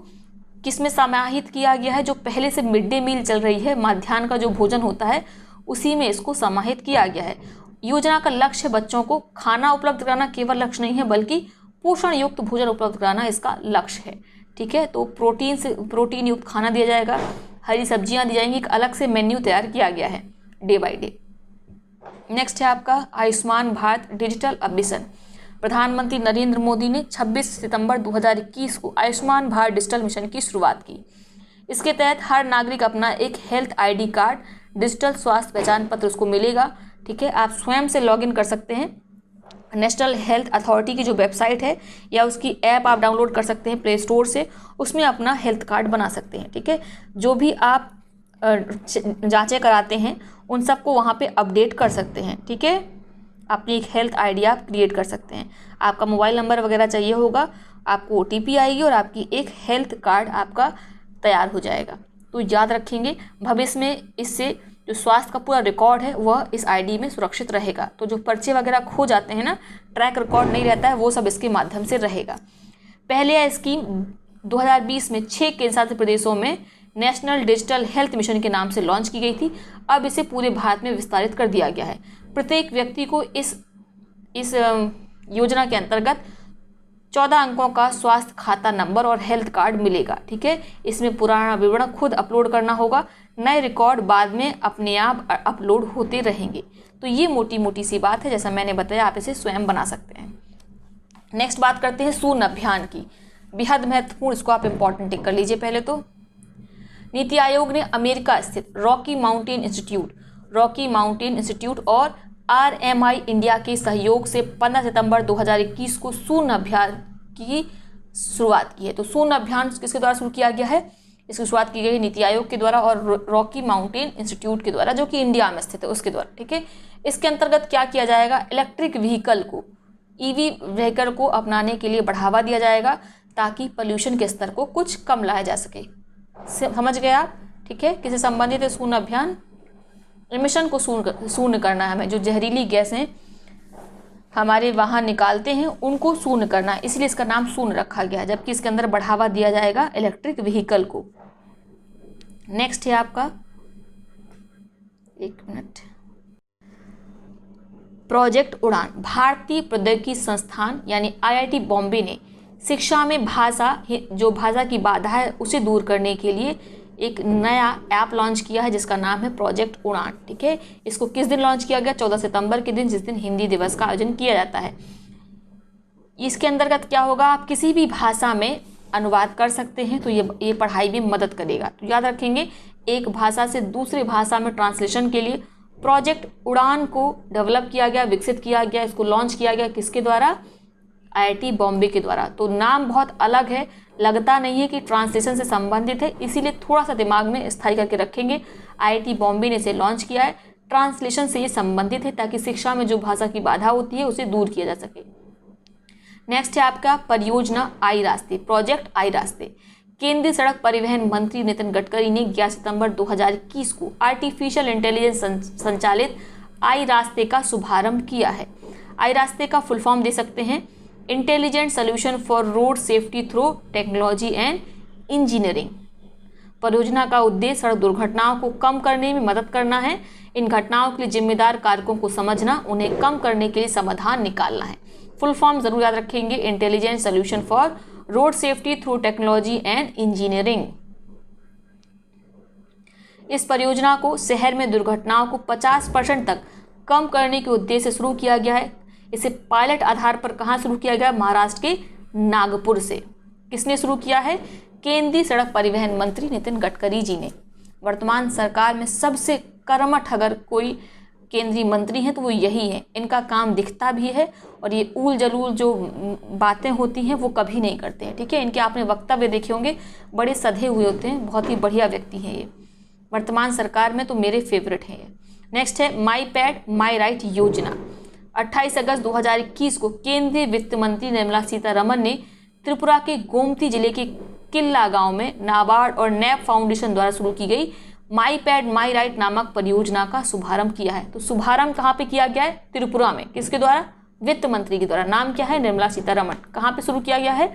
Speaker 1: किसमें समाहित किया गया है, जो पहले से मिड डे मील चल रही है, मध्याह्न का जो भोजन होता है उसी में इसको समाहित किया गया है। योजना का लक्ष्य बच्चों को खाना उपलब्ध कराना केवल लक्ष्य नहीं है, बल्कि पोषण युक्त भोजन उपलब्ध कराना इसका लक्ष्य है, ठीक है। तो प्रोटीन युक्त खाना दिया जाएगा, हरी सब्जियां दी जाएंगी, एक अलग से मेन्यू तैयार किया गया है डे बाय डे। नेक्स्ट है आपका आयुष्मान भारत डिजिटल मिशन। प्रधानमंत्री नरेंद्र मोदी ने 26 सितंबर 2021 को आयुष्मान भारत डिजिटल मिशन की शुरुआत की। इसके तहत हर नागरिक अपना एक हेल्थ ID कार्ड, डिजिटल स्वास्थ्य पहचान पत्र उसको मिलेगा, ठीक है। आप स्वयं से लॉगिन कर सकते हैं, नेशनल हेल्थ अथॉरिटी की जो वेबसाइट है या उसकी ऐप आप डाउनलोड कर सकते हैं प्ले स्टोर से, उसमें अपना हेल्थ कार्ड बना सकते हैं, ठीक है। जो भी आप जांचें कराते हैं उन सबको वहाँ पे अपडेट कर सकते हैं, ठीक है। अपनी एक हेल्थ ID आप क्रिएट कर सकते हैं। आपका मोबाइल नंबर वगैरह चाहिए होगा, आपको OTP आएगी और आपकी एक हेल्थ कार्ड आपका तैयार हो जाएगा। तो याद रखेंगे, भविष्य में इससे जो स्वास्थ्य का पूरा रिकॉर्ड है वह इस ID में सुरक्षित रहेगा। तो जो पर्चे वगैरह खो जाते हैं ना, ट्रैक रिकॉर्ड नहीं रहता है, वो सब इसके माध्यम से रहेगा। पहले यह स्कीम 2020 में 6 केंद्र शासित प्रदेशों में नेशनल डिजिटल हेल्थ मिशन के नाम से लॉन्च की गई थी। अब इसे पूरे भारत में विस्तारित कर दिया गया है। प्रत्येक व्यक्ति को इस योजना के अंतर्गत 14 अंकों का स्वास्थ्य खाता नंबर और हेल्थ कार्ड मिलेगा। ठीक है, इसमें पुराना विवरण खुद अपलोड करना होगा, नए रिकॉर्ड बाद में अपने आप अपलोड होते रहेंगे। तो ये मोटी मोटी सी बात है, जैसा मैंने बताया आप इसे स्वयं बना सकते हैं। नेक्स्ट बात करते हैं शून्य अभियान की, बेहद महत्वपूर्ण, इसको आप इंपॉर्टेंट टिक कर लीजिए। पहले तो नीति आयोग ने अमेरिका स्थित रॉकी माउंटेन इंस्टीट्यूट और RMI इंडिया के सहयोग से 15 सितंबर 2021 को शून्य अभियान की शुरुआत की है। तो शून्य अभियान किसके द्वारा शुरू किया गया है? इसकी शुरुआत की गई नीति आयोग के द्वारा और रॉकी माउंटेन इंस्टीट्यूट के द्वारा, जो कि इंडिया में स्थित है, उसके द्वारा। ठीक है, इसके अंतर्गत क्या किया जाएगा? इलेक्ट्रिक व्हीकल को, EV व्हीकल को अपनाने के लिए बढ़ावा दिया जाएगा ताकि पोल्यूशन के स्तर को कुछ कम लाया जा सके। समझ गए आप? ठीक है, किससे संबंधित है शून्य अभियान? एमिशन को शून्य करना है हमें, जो जहरीली गैसें हमारे वाहन निकालते हैं उनको शून्य करना है, इसलिए इसका नाम शून्य रखा गया है, जबकि इसके अंदर बढ़ावा दिया जाएगा इलेक्ट्रिक व्हीकल को। नेक्स्ट है आपका, एक मिनट, प्रोजेक्ट उड़ान। भारतीय प्रौद्योगिकी संस्थान यानी IIT बॉम्बे ने शिक्षा में भाषा की बाधा है उसे दूर करने के लिए एक नया ऐप लॉन्च किया है जिसका नाम है प्रोजेक्ट उड़ान। ठीक है, इसको किस दिन लॉन्च किया गया? 14 सितंबर के दिन, जिस दिन हिंदी दिवस का आयोजन किया जाता है। इसके अंतर्गत क्या होगा? आप किसी भी भाषा में अनुवाद कर सकते हैं, तो ये पढ़ाई में मदद करेगा। तो याद रखेंगे, एक भाषा से दूसरी भाषा में ट्रांसलेशन के लिए प्रोजेक्ट उड़ान को डेवलप किया गया, विकसित किया गया, इसको लॉन्च किया गया। किसके द्वारा? IIT बॉम्बे के द्वारा। तो नाम बहुत अलग है, लगता नहीं है कि ट्रांसलेशन से संबंधित है, इसीलिए थोड़ा सा दिमाग में स्थायी करके रखेंगे। IIT बॉम्बे ने इसे लॉन्च किया है, ट्रांसलेशन से ये संबंधित है ताकि शिक्षा में जो भाषा की बाधा होती है उसे दूर किया जा सके। नेक्स्ट है आपका परियोजना आई रास्ते, प्रोजेक्ट आई रास्ते। केंद्रीय सड़क परिवहन मंत्री नितिन गडकरी ने 11 सितंबर 2021 को आर्टिफिशियल इंटेलिजेंस संचालित आई रास्ते का शुभारंभ किया है। आई रास्ते का फुल फॉर्म दे सकते हैं intelligent solution for road safety through technology and engineering. परियोजना का उद्देश्य सड़क दुर्घटनाओं को कम करने में मदद करना है। इन घटनाओं के लिए जिम्मेदार कारकों को समझना, उन्हें कम करने के लिए समाधान निकालना है। फुल फॉर्म जरूर याद रखेंगे, intelligent solution for road safety through technology and engineering. इस परियोजना को शहर में दुर्घटनाओं को 50% तक कम करने के उद्देश्य से शुरू किया गया है। इसे पायलट आधार पर कहाँ शुरू किया गया? महाराष्ट्र के नागपुर से। किसने शुरू किया है? केंद्रीय सड़क परिवहन मंत्री नितिन गडकरी जी ने। वर्तमान सरकार में सबसे कर्मठ अगर कोई केंद्रीय मंत्री हैं तो वो यही है। इनका काम दिखता भी है और ये ऊल जलूल जो बातें होती हैं वो कभी नहीं करते हैं। ठीक है, इनके आपने वक्तव्य देखे होंगे, बड़े सधे हुए होते हैं, बहुत ही बढ़िया व्यक्ति हैं ये। वर्तमान सरकार में तो मेरे फेवरेट हैं ये। नेक्स्ट है माई पैड माई राइट योजना। 28 अगस्त 2021 को केंद्रीय वित्त मंत्री निर्मला सीतारमण ने त्रिपुरा के गोमती जिले के किल्ला गांव में नाबार्ड और नैप फाउंडेशन द्वारा शुरू की गई माई पैड माई राइट नामक परियोजना का शुभारंभ किया है। तो शुभारंभ कहाँ पे किया गया है? त्रिपुरा में। किसके द्वारा? वित्त मंत्री के द्वारा। नाम क्या है? निर्मला सीतारमण। कहाँ पे शुरू किया गया है?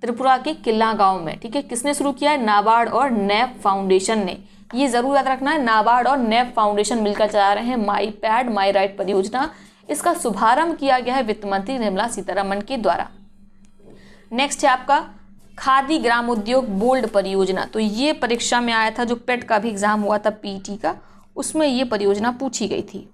Speaker 1: त्रिपुरा के किल्ला गांव में। ठीक है, किसने शुरू किया है? नाबार्ड और नैप फाउंडेशन ने। ये जरूर याद रखना है, नाबार्ड और नैप फाउंडेशन मिलकर चला रहे हैं माई पैड माई राइट परियोजना। इसका शुभारंभ किया गया है वित्त मंत्री निर्मला सीतारमण के द्वारा। नेक्स्ट है आपका खादी ग्राम उद्योग बोल्ड परियोजना। तो ये परीक्षा में आया था, जो पेट का भी एग्जाम हुआ था PET का, उसमें ये परियोजना पूछी गई थी।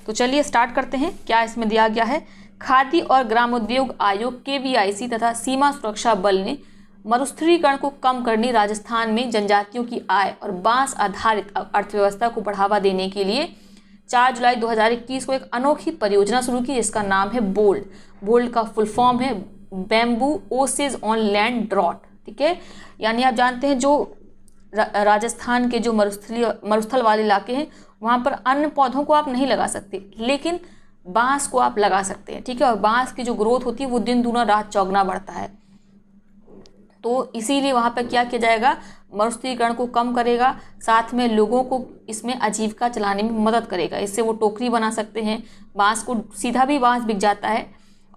Speaker 1: तो चलिए स्टार्ट करते हैं। क्या इसमें दिया गया है? खादी और ग्राम उद्योग आयोग KVIC तथा सीमा सुरक्षा बल ने मरुस्थलीकरण को कम करने, राजस्थान में जनजातियों की आय और बांस आधारित अर्थव्यवस्था को बढ़ावा देने के लिए 4 जुलाई 2021 को एक अनोखी परियोजना शुरू की जिसका नाम है बोल्ड। बोल्ड का फुल फॉर्म है bamboo oases on land drought. ठीक है, यानी आप जानते हैं जो राजस्थान के जो मरुस्थल वाले इलाके हैं वहाँ पर अन्य पौधों को आप नहीं लगा सकते, लेकिन बांस को आप लगा सकते हैं, ठीक है। और बांस की जो ग्रोथ होती है वो दिन दूना रात चौगुना बढ़ता है, तो इसीलिए वहाँ पर क्या किया जाएगा, मरुस्थलीकरण को कम करेगा, साथ में लोगों को इसमें आजीविका चलाने में मदद करेगा। इससे वो टोकरी बना सकते हैं, बांस को सीधा भी बांस बिक जाता है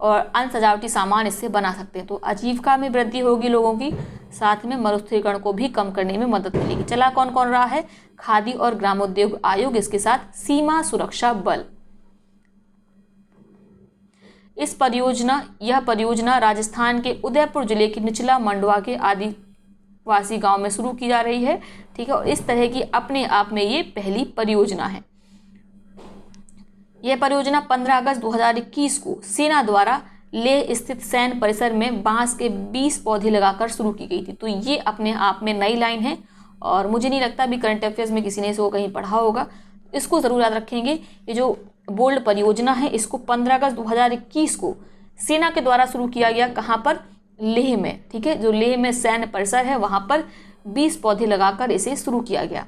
Speaker 1: और अन्य सजावटी सामान इससे बना सकते हैं। तो आजीविका में वृद्धि होगी लोगों की, साथ में मरुस्थलीकरण को भी कम करने में मदद मिलेगी। चला कौन कौन रहा है, खादी और ग्रामोद्योग आयोग, इसके साथ सीमा सुरक्षा बल। यह परियोजना राजस्थान के उदयपुर जिले के निचला मंडवा के आदिवासी गांव में शुरू की जा रही है, ठीक है। और इस तरह की अपने आप में ये पहली परियोजना है। यह परियोजना 15 अगस्त 2021 को सेना द्वारा लेह स्थित सैन्य परिसर में बांस के 20 पौधे लगाकर शुरू की गई थी। तो ये अपने आप में नई लाइन है और मुझे नहीं लगता अभी करंट अफेयर्स में किसी ने इसको कहीं पढ़ा होगा। इसको ज़रूर याद रखेंगे। ये जो बोल्ड परियोजना है इसको 15 अगस्त 2021 को सेना के द्वारा शुरू किया गया। कहाँ पर, लेह में, ठीक है। जो लेह में सैन्य परिसर है वहाँ पर 20 पौधे लगाकर इसे शुरू किया गया।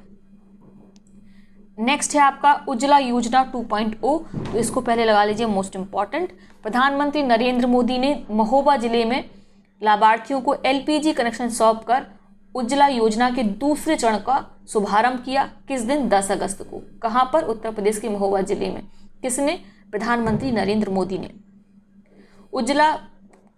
Speaker 1: नेक्स्ट है आपका उज्ज्वला योजना 2.0। तो इसको पहले लगा लीजिए मोस्ट इंपॉर्टेंट। प्रधानमंत्री नरेंद्र मोदी ने महोबा जिले में लाभार्थियों को LPG कनेक्शन सौंप कर उज्ज्वला योजना के दूसरे चरण का शुभारंभ किया। किस दिन, 10 अगस्त को। कहाँ पर, उत्तर प्रदेश के महोबा जिले में। किसने, प्रधानमंत्री नरेंद्र मोदी ने। उज्ज्वला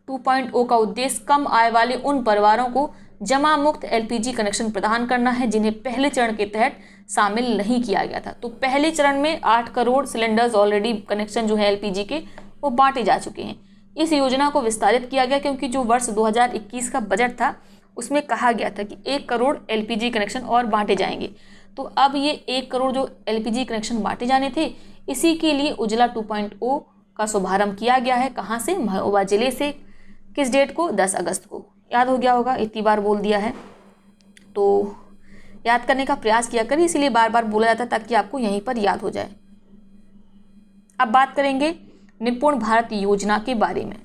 Speaker 1: 2.0 का उद्देश्य कम आय वाले उन परिवारों को जमा मुक्त LPG कनेक्शन प्रदान करना है जिन्हें पहले चरण के तहत शामिल नहीं किया गया था। तो पहले चरण में 8 करोड़ सिलेंडर्स ऑलरेडी कनेक्शन जो है LPG के वो बांटे जा चुके हैं। इस योजना को विस्तारित किया गया क्योंकि जो वर्ष 2021 का बजट था उसमें कहा गया था कि 1 करोड़ LPG कनेक्शन और बांटे जाएंगे। तो अब ये 1 करोड़ जो LPG कनेक्शन बांटे जाने थे, इसी के लिए उज्ज्वला 2.0 का शुभारंभ किया गया है। कहाँ से, महोबा जिले से। किस डेट को, 10 अगस्त को। याद हो गया होगा, इतनी बार बोल दिया है तो याद करने का प्रयास किया करिए, इसीलिए बार बार बोला जाता है ताकि आपको यहीं पर याद हो जाए। अब बात करेंगे निपुण भारत योजना के बारे में।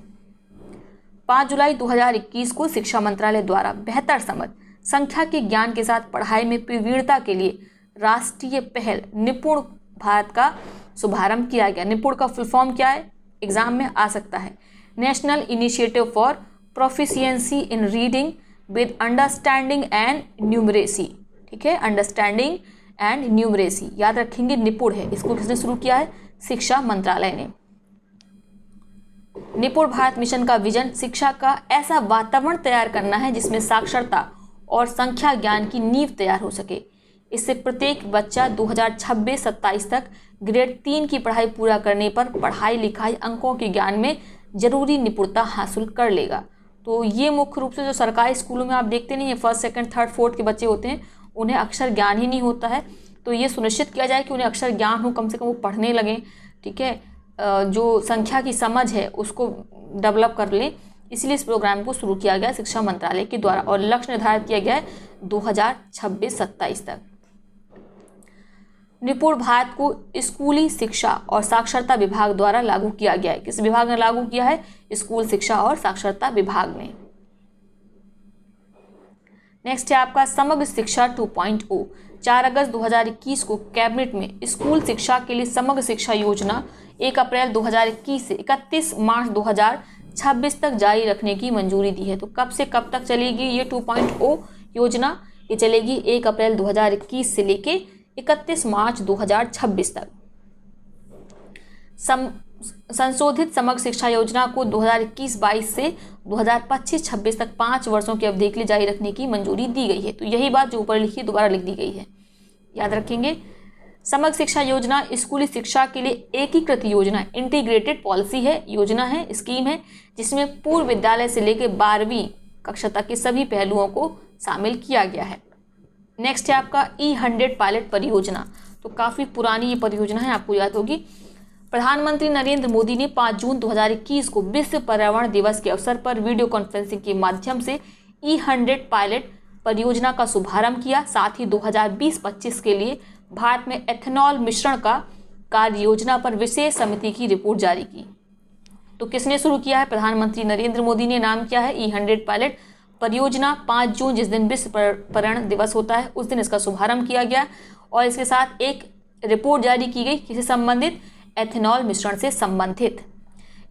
Speaker 1: 5 जुलाई 2021 को शिक्षा मंत्रालय द्वारा बेहतर समझ, संख्या के ज्ञान के साथ पढ़ाई में प्रवीणता के लिए राष्ट्रीय पहल निपुण भारत का शुभारंभ किया गया। निपुण का फुल फॉर्म क्या है, एग्जाम में आ सकता है। National initiative for proficiency in reading with understanding and numeracy, ठीक है। अंडरस्टैंडिंग एंड न्यूमरेसी याद रखेंगे, निपुण है। इसको किसने शुरू किया है, शिक्षा मंत्रालय ने। निपुण भारत मिशन का विजन शिक्षा का ऐसा वातावरण तैयार करना है जिसमें साक्षरता और संख्या ज्ञान की नींव तैयार हो सके। इससे प्रत्येक बच्चा 2026-27 तक ग्रेड 3 की पढ़ाई पूरा करने पर पढ़ाई लिखाई अंकों के ज्ञान में जरूरी निपुणता हासिल कर लेगा। तो ये मुख्य रूप से जो सरकारी स्कूलों में आप देखते नहीं है, 1st, 2nd, 3rd, 4th के बच्चे होते हैं, उन्हें अक्षर ज्ञान ही नहीं होता है। तो ये सुनिश्चित किया जाए कि उन्हें अक्षर ज्ञान हो, कम से कम वो पढ़ने लगें, ठीक है। जो संख्या की समझ है उसको डेवलप कर लें, इसलिए इस प्रोग्राम को शुरू किया गया शिक्षा मंत्रालय के द्वारा और लक्ष्य निर्धारित किया गया है 2026-27 तक। निपुण भारत को स्कूली शिक्षा और साक्षरता विभाग द्वारा लागू किया गया है। किस विभाग ने लागू किया है, स्कूल शिक्षा और साक्षरता विभाग ने। नेक्स्ट है आपका समग्र शिक्षा 2.0। 4 अगस्त 2021 को कैबिनेट में स्कूल शिक्षा के लिए समग्र शिक्षा योजना 1 अप्रैल 2021 से 31 मार्च 2026 तक जारी रखने की मंजूरी दी है। तो कब से कब तक चलेगी ये 2.0 योजना, ये चलेगी 1 अप्रैल 2021 से लेके 31 मार्च 2026 तक। संशोधित समग्र शिक्षा योजना को 2021-22 से 2025-26 तक 5 वर्षों की अवधि के लिए जारी रखने की मंजूरी दी गई है। तो यही बात जो ऊपर लिखी दोबारा लिख दी गई है, याद रखेंगे। समग्र शिक्षा योजना स्कूली शिक्षा के लिए एकीकृत योजना, इंटीग्रेटेड पॉलिसी है, योजना है, स्कीम है, जिसमें पूर्व विद्यालय से लेकर 12वीं कक्षा तक के सभी पहलुओं को शामिल किया गया है। नेक्स्ट है आपका E100 पायलट परियोजना। तो काफ़ी पुरानी ये परियोजना है, आपको याद होगी। प्रधानमंत्री नरेंद्र मोदी ने 5 जून 2021 को विश्व पर्यावरण दिवस के अवसर पर वीडियो कॉन्फ्रेंसिंग के माध्यम से E100 पायलट परियोजना का शुभारंभ किया। साथ ही 2020-25 के लिए भारत में एथेनॉल मिश्रण का कार्य योजना पर विशेष समिति की रिपोर्ट जारी की। तो किसने शुरू किया है, प्रधानमंत्री नरेंद्र मोदी ने नाम किया है E100 पायलट परियोजना। 5 जून जिस दिन विश्व पर्यावरण दिवस होता है उस दिन इसका शुभारंभ किया गया और इसके साथ एक रिपोर्ट जारी की गई किससे संबंधित, एथेनॉल मिश्रण से संबंधित।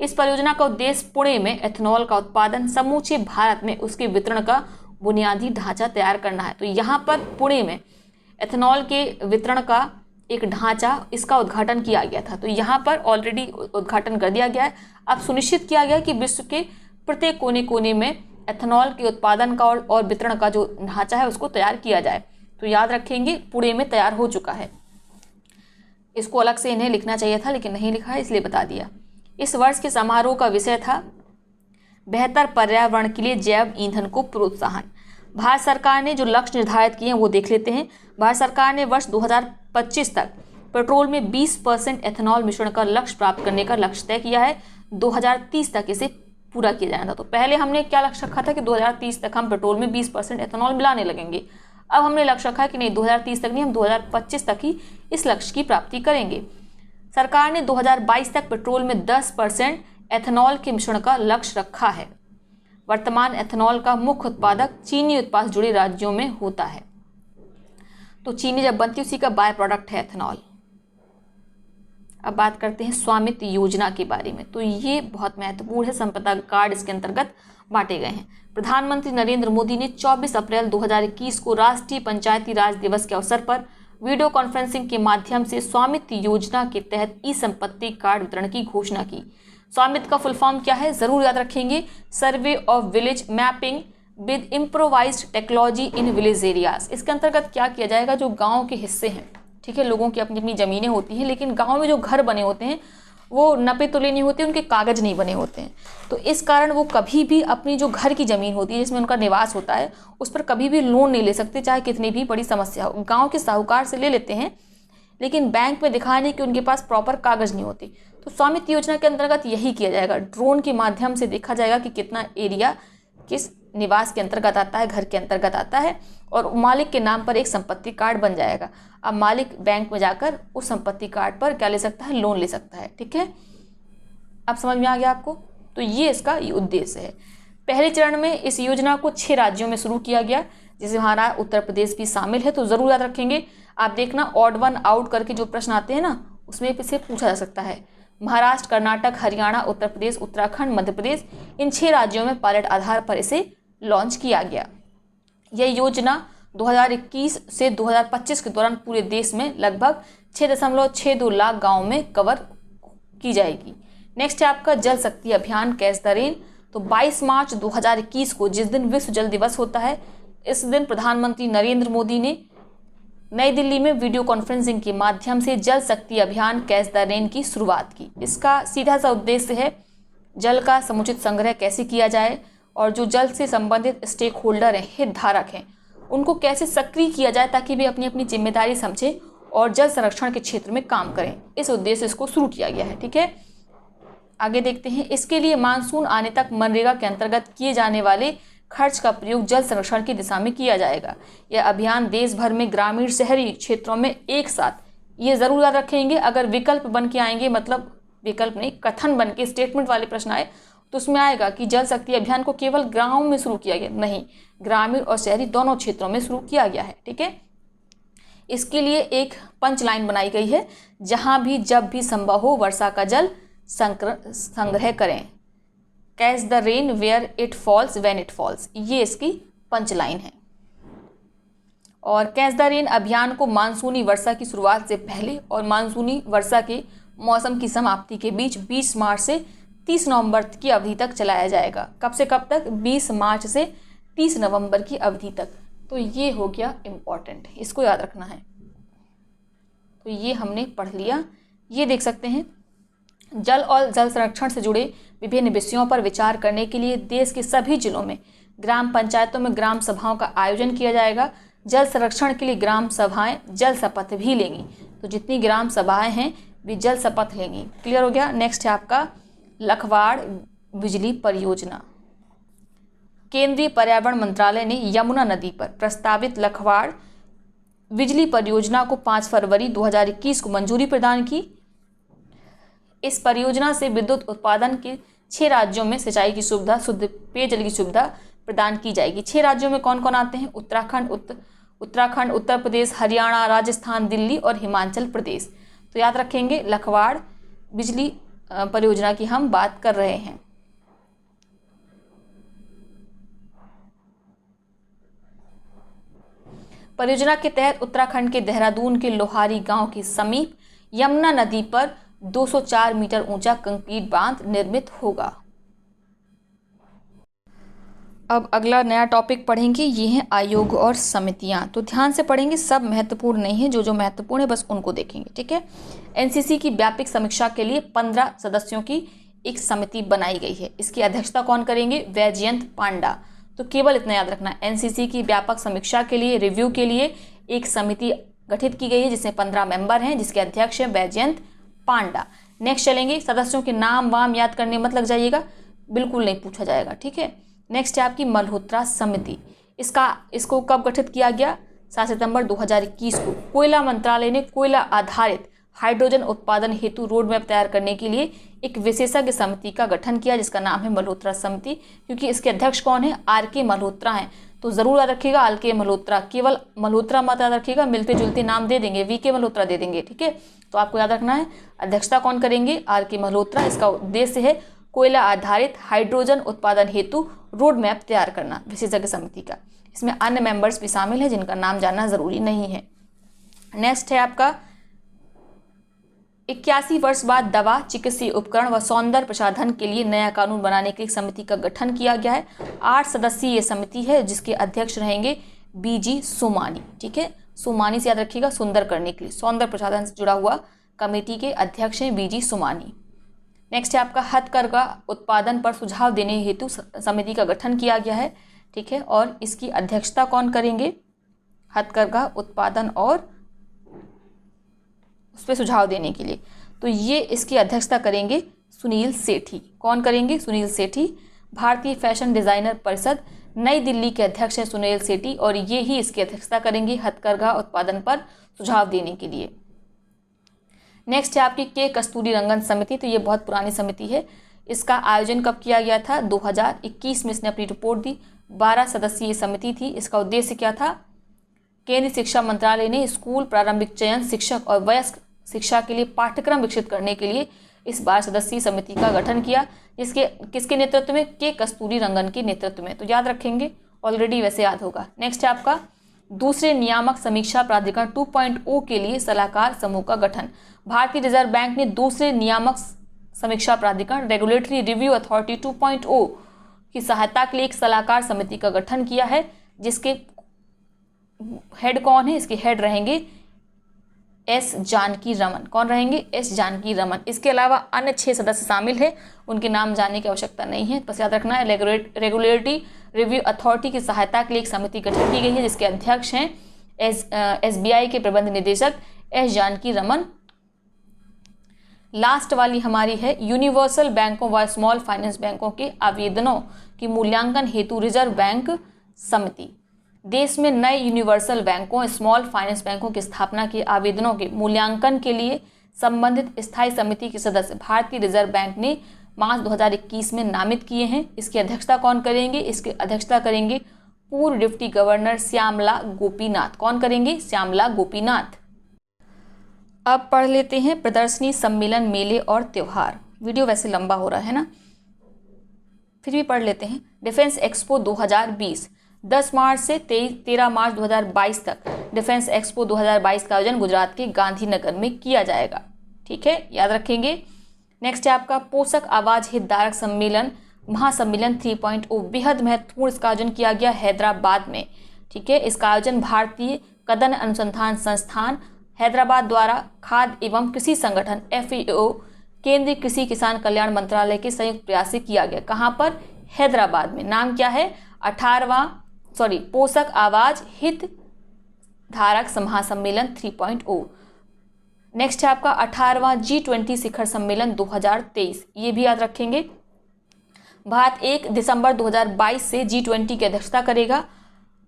Speaker 1: इस परियोजना का उद्देश्य पुणे में एथेनॉल का उत्पादन समूचे भारत में उसके वितरण का बुनियादी ढांचा तैयार करना है। तो यहाँ पर पुणे में एथेनॉल के वितरण का एक ढांचा, इसका उद्घाटन किया गया था। तो यहाँ पर ऑलरेडी उद्घाटन कर दिया गया है। अब सुनिश्चित किया गया कि विश्व के प्रत्येक कोने कोने में एथेनॉल के उत्पादन का और वितरण का जो ढांचा है उसको तैयार किया जाए। तो याद रखेंगे, पुणे में तैयार हो चुका है। इसको अलग से इन्हें लिखना चाहिए था लेकिन नहीं लिखा है, इसलिए बता दिया। इस वर्ष के समारोह का विषय था बेहतर पर्यावरण के लिए जैव ईंधन को प्रोत्साहन। भारत सरकार ने जो लक्ष्य निर्धारित किए हैं वो देख लेते हैं। भारत सरकार ने वर्ष 2025 तक पेट्रोल में 20% एथेनॉल मिश्रण का लक्ष्य प्राप्त करने का लक्ष्य तय किया है। 2030 तक इसे पूरा किया जाना था। तो पहले हमने क्या लक्ष्य रखा था कि 2030 तक हम पेट्रोल में 20% एथेनॉल मिलाने लगेंगे। अब हमने लक्ष्य रखा है कि नहीं, 2030 तक नहीं, हम 2025 तक ही इस लक्ष्य की प्राप्ति करेंगे। सरकार ने 2022 तक पेट्रोल में 10% एथेनॉल के मिश्रण का लक्ष्य रखा है। वर्तमान एथेनॉल का मुख्य उत्पादक चीनी उत्पाद जुड़े राज्यों में होता है। तो चीनी जब बनती है उसी का बाय प्रोडक्ट है एथेनॉल। अब बात करते हैं स्वामित्व योजना के बारे में। तो ये बहुत महत्वपूर्ण है। संपदा कार्ड इसके अंतर्गत बांटे गए हैं। प्रधानमंत्री नरेंद्र मोदी ने 24 अप्रैल 2021 को राष्ट्रीय पंचायती राज दिवस के अवसर पर वीडियो कॉन्फ्रेंसिंग के माध्यम से स्वामित्व योजना के तहत ई संपत्ति कार्ड वितरण की घोषणा की। स्वामित्व का फुल फॉर्म क्या है, जरूर याद रखेंगे, survey of village mapping with improvised technology in village areas. इसके अंतर्गत क्या किया जाएगा, जो गाँव के हिस्से हैं, ठीक है, लोगों की अपनी अपनी ज़मीनें होती हैं, लेकिन गाँव में जो घर बने होते हैं वो नपे तुले नहीं होते, उनके कागज़ नहीं बने होते हैं। तो इस कारण वो कभी भी अपनी जो घर की ज़मीन होती है जिसमें उनका निवास होता है उस पर कभी भी लोन नहीं ले सकते, चाहे कितनी भी बड़ी समस्या हो। गांव के साहूकार से ले लेते हैं लेकिन बैंक में दिखाने कि उनके पास प्रॉपर कागज़ नहीं होती। तो स्वामित्व योजना के अंतर्गत यही किया जाएगा। ड्रोन के माध्यम से देखा जाएगा कि कितना एरिया किस निवास के अंतर्गत आता है, घर के अंतर्गत आता है, और मालिक के नाम पर एक संपत्ति कार्ड बन जाएगा। अब मालिक बैंक में जाकर उस संपत्ति कार्ड पर क्या ले सकता है, लोन ले सकता है। ठीक है, अब समझ में आ गया आपको। तो ये इसका उद्देश्य है। पहले चरण में इस योजना को 6 राज्यों में शुरू किया गया, जिसमें हमारा उत्तर प्रदेश भी शामिल है। तो जरूर याद रखेंगे, आप देखना ऑड वन आउट करके जो प्रश्न आते हैं ना उसमें इसे पूछा जा सकता है। महाराष्ट्र, कर्नाटक, हरियाणा, उत्तर प्रदेश, उत्तराखंड, मध्य प्रदेश, इन 6 राज्यों में पायलट आधार पर इसे लॉन्च किया गया। यह योजना 2021 से 2025 के दौरान पूरे देश में लगभग 6.62 लाख गाँव में कवर की जाएगी। नेक्स्ट है आपका जल शक्ति अभियान कैच द रेन। तो 22 मार्च 2021 को, जिस दिन विश्व जल दिवस होता है, इस दिन प्रधानमंत्री नरेंद्र मोदी ने नई दिल्ली में वीडियो कॉन्फ्रेंसिंग के माध्यम से जल शक्ति अभियान कैच द रेन की शुरुआत की। इसका सीधा सा उद्देश्य है जल का समुचित संग्रह कैसे किया जाए और जो जल से संबंधित स्टेक होल्डर हैं, हितधारक हैं, उनको कैसे सक्रिय किया जाए ताकि वे अपनी अपनी जिम्मेदारी समझें और जल संरक्षण के क्षेत्र में काम करें। इस उद्देश्य से इसको शुरू किया गया है। ठीक है, आगे देखते हैं। इसके लिए मानसून आने तक मनरेगा के अंतर्गत किए जाने वाले खर्च का प्रयोग जल संरक्षण की दिशा में किया जाएगा। यह अभियान देश भर में ग्रामीण शहरी क्षेत्रों में एक साथ, ये जरूर याद रखेंगे, अगर विकल्प बन के आएंगे, मतलब विकल्प नहीं, कथन बन के स्टेटमेंट वाले प्रश्न आए तो उसमें आएगा कि जल शक्ति अभियान को केवल गाँव में शुरू किया गया, नहीं, ग्रामीण और शहरी दोनों क्षेत्रों में शुरू किया गया है। ठीक है, इसके लिए एक पंच लाइन बनाई गई है, जहाँ भी जब भी संभव हो वर्षा का जल संग्रह करें। Catch the rain where it falls when it falls, ये इसकी पंच लाइन है। और कैच द रेन अभियान को मानसूनी वर्षा की शुरुआत से पहले और मानसूनी वर्षा के मौसम की समाप्ति के बीच 20 मार्च से 30 नवंबर की अवधि तक चलाया जाएगा। कब से कब तक? 20 मार्च से 30 नवंबर की अवधि तक। तो ये हो गया इम्पॉर्टेंट, इसको याद रखना है। तो ये हमने पढ़ लिया। ये देख सकते हैं, जल और जल संरक्षण से जुड़े विभिन्न विषयों पर विचार करने के लिए देश के सभी जिलों में ग्राम पंचायतों में ग्राम सभाओं का आयोजन किया जाएगा। जल संरक्षण के लिए ग्राम सभाएं जल शपथ भी लेंगी। तो जितनी ग्राम सभाएं हैं वे जल शपथ लेंगी। क्लियर हो गया। नेक्स्ट है आपका लखवाड़ बिजली परियोजना। केंद्रीय पर्यावरण मंत्रालय ने यमुना नदी पर प्रस्तावित लखवाड़ बिजली परियोजना को 5 फरवरी 2021 को मंजूरी प्रदान की। इस परियोजना से विद्युत उत्पादन के 6 राज्यों में सिंचाई की सुविधा, शुद्ध पेयजल की सुविधा प्रदान की जाएगी। 6 राज्यों में कौन कौन आते हैं? उत्तराखंड, उत्तर प्रदेश, हरियाणा, राजस्थान, दिल्ली और हिमाचल प्रदेश। तो याद रखेंगे, लखवाड़ बिजली परियोजना की हम बात कर रहे हैं। परियोजना के तहत उत्तराखंड के देहरादून के लोहारी गांव के समीप यमुना नदी पर 204 मीटर ऊंचा कंक्रीट बांध निर्मित होगा। अब अगला नया टॉपिक पढ़ेंगे, ये हैं आयोग और समितियां। तो ध्यान से पढ़ेंगे, सब महत्वपूर्ण नहीं है, जो महत्वपूर्ण है बस उनको देखेंगे, ठीक है। एनसीसी की व्यापक समीक्षा के लिए 15 सदस्यों की एक समिति बनाई गई है। इसकी अध्यक्षता कौन करेंगे? वैजयंत पांडा। तो केवल इतना याद रखना, एनसीसी की व्यापक समीक्षा के लिए, रिव्यू के लिए एक समिति गठित की गई है जिसमें 15 मेंबर हैं, जिसके अध्यक्ष हैं वैजयंत पांडा। नेक्स्ट चलेंगे, सदस्यों के नाम वाम याद करने मत लग जाइएगा, बिल्कुल नहीं पूछा जाएगा, ठीक है। नेक्स्ट है आपकी मल्होत्रा समिति। इसको कब गठित किया गया? 7 सितंबर 2021 को। कोयला मंत्रालय ने कोयला आधारित हाइड्रोजन उत्पादन हेतु रोड मैप तैयार करने के लिए एक विशेषज्ञ समिति का गठन किया, जिसका नाम है मल्होत्रा समिति। क्योंकि इसके अध्यक्ष कौन है? आर.के. मल्होत्रा हैं, तो जरूर याद रखिएगा आर.के. मल्होत्रा। केवल मल्होत्रा मत याद रखिएगा, मिलते जुलते नाम दे देंगे, वी.के. मल्होत्रा दे देंगे, ठीक है। तो आपको याद रखना है अध्यक्षता कौन करेंगे? आर.के. मल्होत्रा। इसका उद्देश्य है कोयला आधारित हाइड्रोजन उत्पादन हेतु रोड मैप तैयार करना, विशेषज्ञ समिति का। इसमें अन्य मेंबर्स भी शामिल हैं जिनका नाम जानना जरूरी नहीं है। नेक्स्ट है आपका 81 वर्ष बाद दवा, चिकित्सीय उपकरण व सौंदर्य प्रसाधन के लिए नया कानून बनाने के लिए समिति का गठन किया गया है। 8 सदस्यीय ये समिति है जिसके अध्यक्ष रहेंगे बीजी सोमानी, ठीक है। सोमानी से याद रखिएगा, सुंदर करने के लिए, सौंदर्य प्रसाधन से जुड़ा हुआ कमेटी के अध्यक्ष हैं बीजी सोमानी। नेक्स्ट है आपका हथकरघा उत्पादन पर सुझाव देने हेतु समिति का गठन किया गया है, ठीक है। और इसकी अध्यक्षता कौन करेंगे? हथकरघा उत्पादन और उस पर सुझाव देने के लिए, तो ये इसकी अध्यक्षता करेंगे सुनील सेठी। कौन करेंगे? सुनील सेठी। भारतीय फैशन डिजाइनर परिषद नई दिल्ली के अध्यक्ष हैं सुनील सेठी, और ये ही इसकी अध्यक्षता करेंगे हथकरघा उत्पादन पर सुझाव देने के लिए। नेक्स्ट है आपकी के कस्तूरी रंगन समिति। तो ये बहुत पुरानी समिति है। इसका आयोजन कब किया गया था? 2021 में इसने अपनी रिपोर्ट दी। 12 सदस्यीय समिति थी। इसका उद्देश्य क्या था? केंद्रीय शिक्षा मंत्रालय ने स्कूल प्रारंभिक चयन, शिक्षक और वयस्क शिक्षा के लिए पाठ्यक्रम विकसित करने के लिए इस 12 सदस्यीय समिति का गठन किया, किसके नेतृत्व में? के कस्तूरी रंगन के नेतृत्व में। तो याद रखेंगे, ऑलरेडी वैसे याद होगा। नेक्स्ट है आपका दूसरे नियामक समीक्षा प्राधिकरण 2.0 के लिए सलाहकार समूह का गठन। भारतीय रिजर्व बैंक ने दूसरे नियामक समीक्षा प्राधिकरण रेगुलेटरी रिव्यू अथॉरिटी 2.0 की सहायता के लिए एक सलाहकार समिति का गठन किया है, जिसके हेड कौन है? इसके हेड रहेंगे एस जानकी रमन। कौन रहेंगे? एस जानकी रमन। इसके अलावा अन्य 6 सदस्य शामिल हैं, उनके नाम जानने की आवश्यकता नहीं है, बस याद रखना है रेगुलेटरी रिव्यू अथॉरिटी की सहायता के लिए एक समिति गठित की गई है, जिसके अध्यक्ष हैं SBI के प्रबंध निदेशक एस जानकी रमन। लास्ट वाली हमारी है यूनिवर्सल बैंकों व स्मॉल फाइनेंस बैंकों के आवेदनों की मूल्यांकन हेतु रिजर्व बैंक समिति। देश में नए यूनिवर्सल बैंकों, स्मॉल फाइनेंस बैंकों की स्थापना के आवेदनों के मूल्यांकन के लिए संबंधित स्थायी समिति के सदस्य भारतीय रिजर्व बैंक ने मार्च 2021 में नामित किए हैं। इसकी अध्यक्षता कौन करेंगे? इसकी अध्यक्षता करेंगे पूर्व डिप्टी गवर्नर श्यामला गोपीनाथ। कौन करेंगे? श्यामला गोपीनाथ। अब पढ़ लेते हैं प्रदर्शनी, सम्मेलन, मेले और त्योहार। वीडियो वैसे लंबा हो रहा है ना, फिर भी पढ़ लेते हैं। डिफेंस एक्सपो 2020 10 मार्च से 13 मार्च 2022 तक डिफेंस एक्सपो 2022 का आयोजन गुजरात के गांधीनगर में किया जाएगा, ठीक है, याद रखेंगे। नेक्स्ट है आपका पोषक आवाज हितधारक सम्मेलन महासम्मेलन 3.0 बेहद महत्वपूर्ण। इसका आयोजन किया गया हैदराबाद में, ठीक है। इसका आयोजन भारतीय कदन अनुसंधान संस्थान हैदराबाद द्वारा खाद्य एवं कृषि संगठन FAO, केंद्रीय कृषि किसान कल्याण मंत्रालय के संयुक्त प्रयास से किया गया। कहाँ पर? हैदराबाद में। नाम क्या है? पोषक आवाज हित धारक महासम्मेलन 3.0। नेक्स्ट है आपका 18वां G20 शिखर सम्मेलन 2023। ये भी याद रखेंगे। भारत 1 दिसंबर 2022 से G20 की अध्यक्षता करेगा।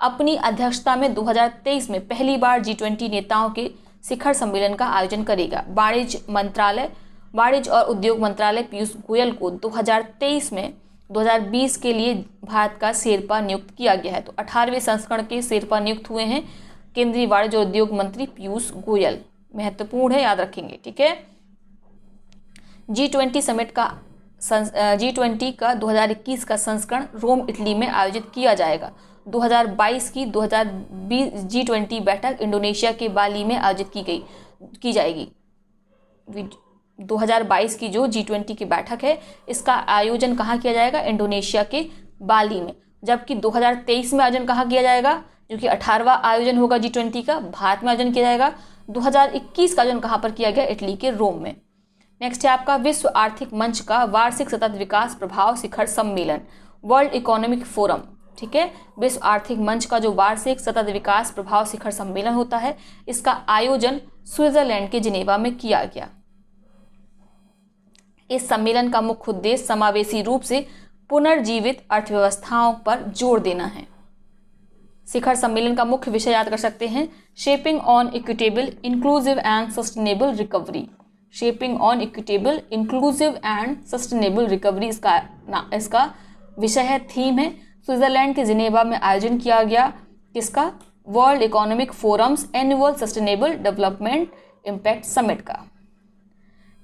Speaker 1: अपनी अध्यक्षता में 2023 में पहली बार G20 नेताओं के शिखर सम्मेलन का आयोजन करेगा। वाणिज्य और उद्योग मंत्रालय पीयूष गोयल को 2023 में 2020 के लिए भारत का शेरपा नियुक्त किया गया है। तो 18वें संस्करण के शेरपा नियुक्त हुए हैं केंद्रीय वाणिज्य और उद्योग मंत्री पीयूष गोयल। महत्वपूर्ण है, याद रखेंगे, ठीक है। G20 समिट का G20 का 2021 का संस्करण रोम इटली में आयोजित किया जाएगा। 2022 की 2020 G20 बैठक इंडोनेशिया के बाली में आयोजित की जाएगी। 2022 की जो G20 की बैठक है इसका आयोजन कहाँ किया जाएगा? इंडोनेशिया के बाली में। जबकि 2023 में आयोजन कहाँ किया जाएगा? जो कि 18वां आयोजन होगा G20 का, भारत में आयोजन किया जाएगा। 2021 का आयोजन कहाँ पर किया गया? इटली के रोम में। नेक्स्ट है आपका विश्व आर्थिक मंच का वार्षिक सतत विकास प्रभाव शिखर सम्मेलन, वर्ल्ड इकोनॉमिक फोरम। ठीक है, विश्व आर्थिक मंच का जो वार्षिक सतत विकास प्रभाव शिखर सम्मेलन होता है इसका आयोजन स्विट्जरलैंड के जिनेवा में किया गया। इस सम्मेलन का मुख्य उद्देश्य समावेशी रूप से पुनर्जीवित अर्थव्यवस्थाओं पर जोर देना है। शिखर सम्मेलन का मुख्य विषय याद कर सकते हैं, shaping on equitable, inclusive and sustainable recovery. Shaping on equitable, inclusive and sustainable recovery इसका विषय है, थीम है। स्विट्जरलैंड के जिनेवा में आयोजन किया गया किसका? World economic forums annual sustainable development impact summit का।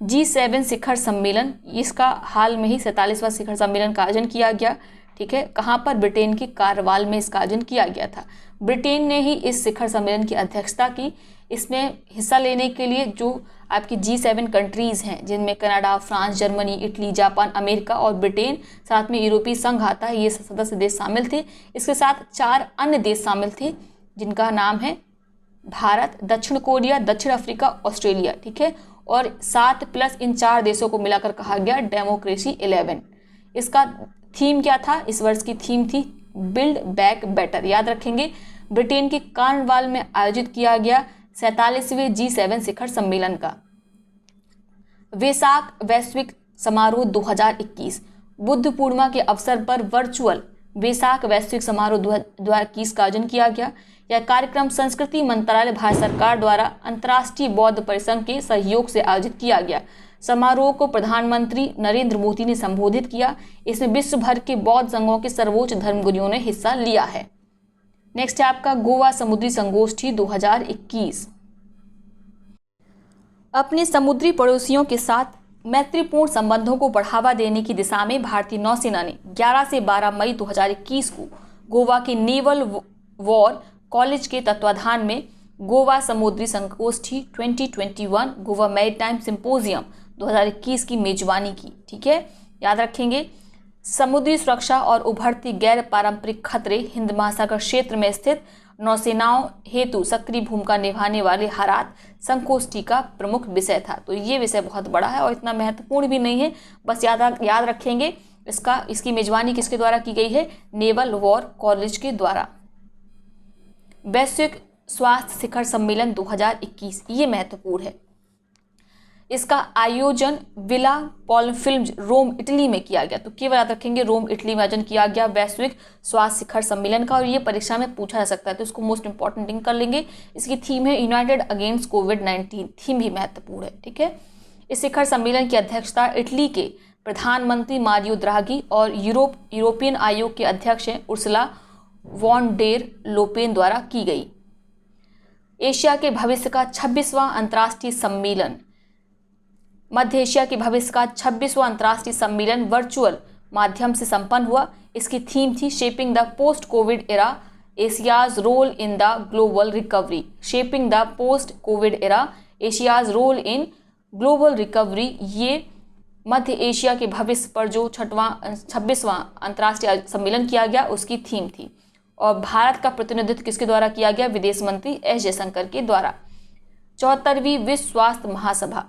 Speaker 1: G7 शिखर सम्मेलन, इसका हाल में ही 47वां शिखर सम्मेलन का आयोजन किया गया। ठीक है, कहाँ पर? ब्रिटेन के कारवाल में इसका आयोजन किया गया था। ब्रिटेन ने ही इस शिखर सम्मेलन की अध्यक्षता की। इसमें हिस्सा लेने के लिए जो आपकी G7 कंट्रीज़ हैं, जिनमें Canada, France, Germany, Italy, Japan, America और ब्रिटेन, साथ में यूरोपीय संघ आता है, ये सदस्य देश शामिल थे। इसके साथ 4 अन्य देश शामिल थे जिनका नाम है भारत, दक्षिण कोरिया, दक्षिण अफ्रीका, ऑस्ट्रेलिया। ठीक है, और 7+ इन 4 देशों को मिलाकर कहा गया डेमोक्रेसी 11। इसका थीम क्या था? इस वर्ष की थीम थी बिल्ड बैक बेटर। याद रखेंगे, ब्रिटेन के कार्नवाल में आयोजित किया गया 47वें G7 शिखर सम्मेलन का वेसाक वैश्विक समारोह 2021 बुद्ध पूर्णिमा के अवसर पर वर्चुअल वेसाक वैश्विक समारोह 2021 का आयोजन किया गया। यह कार्यक्रम संस्कृति मंत्रालय, भारत सरकार द्वारा अंतर्राष्ट्रीय बौद्ध परिसंघ के सहयोग से आयोजित किया गया। समारोह को प्रधानमंत्री नरेंद्र मोदी ने संबोधित किया। इसमें विश्व भर के बौद्ध संघों के सर्वोच्च धर्मगुरुओं ने हिस्सा लिया है। नेक्स्ट है आपका गोवा समुद्री संगोष्ठी 2021। अपने समुद्री पड़ोसियों के साथ मैत्रीपूर्ण संबंधों को बढ़ावा देने की दिशा में भारतीय नौसेना ने 11 से 12 मई 2021 को गोवा के नेवल वॉर कॉलेज के तत्वाधान में गोवा समुद्री संगोष्ठी 2021 गोवा मैरीटाइम सिंपोजियम 2021 की मेजबानी की। ठीक है, याद रखेंगे, समुद्री सुरक्षा और उभरती गैर पारंपरिक खतरे हिंद महासागर क्षेत्र में स्थित नौसेनाओं हेतु सक्रिय भूमिका निभाने वाले हारात संगोष्ठी का प्रमुख विषय था। तो ये विषय बहुत बड़ा है और इतना महत्वपूर्ण भी नहीं है, बस याद रखेंगे। इसकी मेजबानी किसके द्वारा की गई है? नेवल वॉर कॉलेज के द्वारा। वैश्विक स्वास्थ्य शिखर सम्मेलन 2021, ये महत्वपूर्ण है। इसका आयोजन विला पॉलफिल्म रोम इटली में किया गया। तो केवल याद रखेंगे, रोम इटली में आयोजन किया गया वैश्विक स्वास्थ्य शिखर सम्मेलन का, और ये परीक्षा में पूछा जा सकता है, तो इसको मोस्ट इंपॉर्टेंट थिंग कर लेंगे। इसकी थीम है यूनाइटेड अगेंस्ट कोविड-19, थीम भी महत्वपूर्ण है। ठीक है, इस शिखर सम्मेलन की अध्यक्षता इटली के प्रधानमंत्री मारियो द्राघी और यूरोपियन आयोग के अध्यक्ष हैं उर्सुला वॉन डेर लोपेन द्वारा की गई। एशिया के भविष्य का 26वां अंतर्राष्ट्रीय सम्मेलन, मध्य एशिया के भविष्य का 26वां अंतर्राष्ट्रीय सम्मेलन वर्चुअल माध्यम से संपन्न हुआ। इसकी थीम थी shaping the post COVID era, Asia's role in the global recovery. Shaping the post COVID era, Asia's role in global recovery. ये मध्य एशिया के भविष्य पर जो 26वां अंतर्राष्ट्रीय सम्मेलन किया गया उसकी थीम थी, और भारत का प्रतिनिधित्व किसके द्वारा किया गया? विदेश मंत्री एस जयशंकर के द्वारा। 74वीं विश्व स्वास्थ्य महासभा